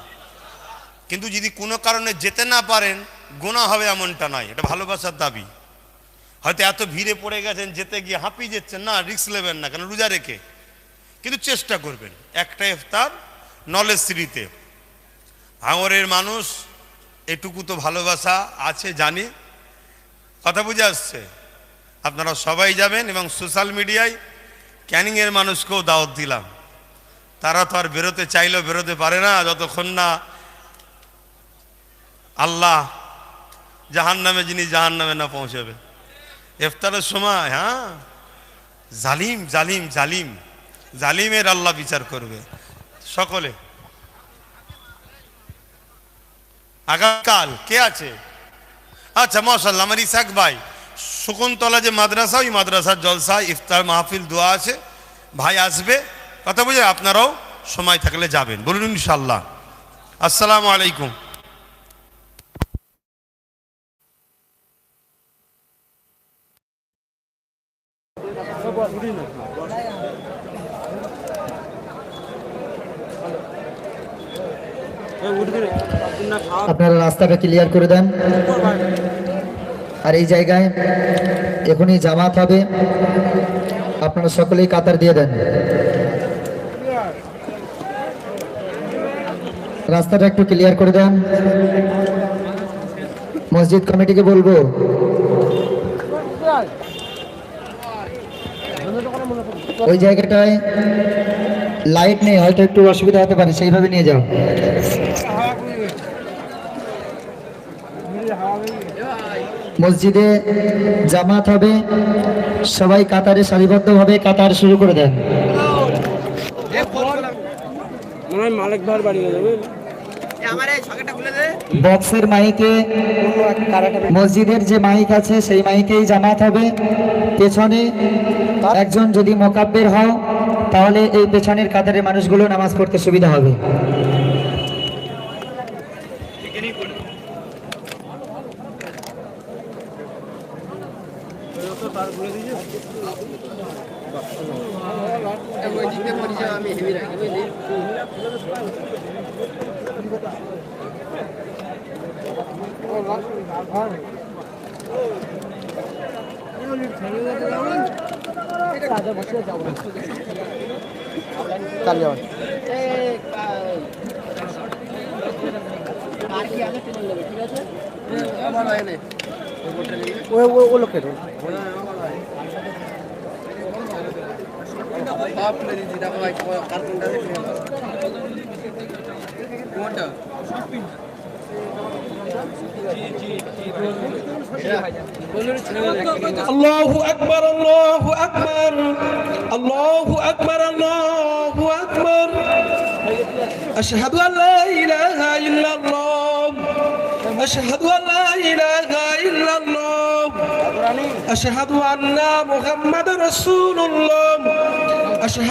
Speaker 1: কিন্তু যদি কোনো কারণে যেতে না পারেন, গুনাহ হবে এমনটা নয়, এটা ভালোবাসার দাবি। হয়তো এত ভিড়ে পড়ে গেছেন, যেতে গিয়ে হাঁপিয়ে যাচ্ছেন, না রিস্ক নেবেন না, কেন রোজা রেখে, কিন্তু চেষ্টা করবেন একটা ইফতার নলেজ সিটিতে। ভাঙরের মানুষ এটুকু তো ভালোবাসা আছে জানি, কথা বুঝে আসছে। আপনারা সবাই যাবেন এবং সোশ্যাল মিডিয়ায় ক্যানিংয়ের মানুষকেও দাওয়াত দিলাম। তারা তো আর বেরোতে চাইলেও বেরোতে পারে না যতক্ষণ না আল্লাহ জাহান্নামে, যিনি জাহান্নামে না পৌঁছাবে। ইফতারের সময় জালিম জালিম জালিম জালিমের আল্লাহ বিচার করবে। সকলে আগামীকাল কে আছে? আচ্ছা মাশাআল্লাহ, আমার ইসাক ভাই শকুন্তলা যে মাদ্রাসা, ওই মাদ্রাসার জলসা ইফতার মাহফিল দোয়া আছে, ভাই আসবে, কথা বুঝে আপনারাও সময় থাকলে যাবেন, বলুন ইনশাআল্লাহ। আসসালামু আলাইকুম।
Speaker 2: আপনারা রাস্তাটা ক্লিয়ার করে দেন। আর এই জায়গায় এখনই জামাত হবে, আপনারা সকলেই কাতার দিয়ে দেন। রাস্তাটা একটু ক্লিয়ার করে দেন। মসজিদ কমিটিকে বলবো ওই জায়গাটায় লাইট নেই, হয়তো একটু অসুবিধা হতে পারে, সেইভাবে নিয়ে যাও। মসজিদে জামাত হবে, সবাই কাতারে সারিবদ্ধভাবে কাতার শুরু করে দেন। বক্সের মাইকে, মসজিদের যে মাইক আছে সেই মাইকেই জামাত হবে। পেছনে একজন যদি মোকাব্বির হও, তাহলে এই পেছনের কাতারের মানুষগুলো নামাজ পড়তে সুবিধা হবে।
Speaker 4: Allahu Akbar, Allahu Akbar, Allahu Akbar, Allahu Akbar. Ashhadu an la ilaha illallah, ashhadu an la ilaha illallah, ashhadu anna Muhammadar Rasulullah, ashhadu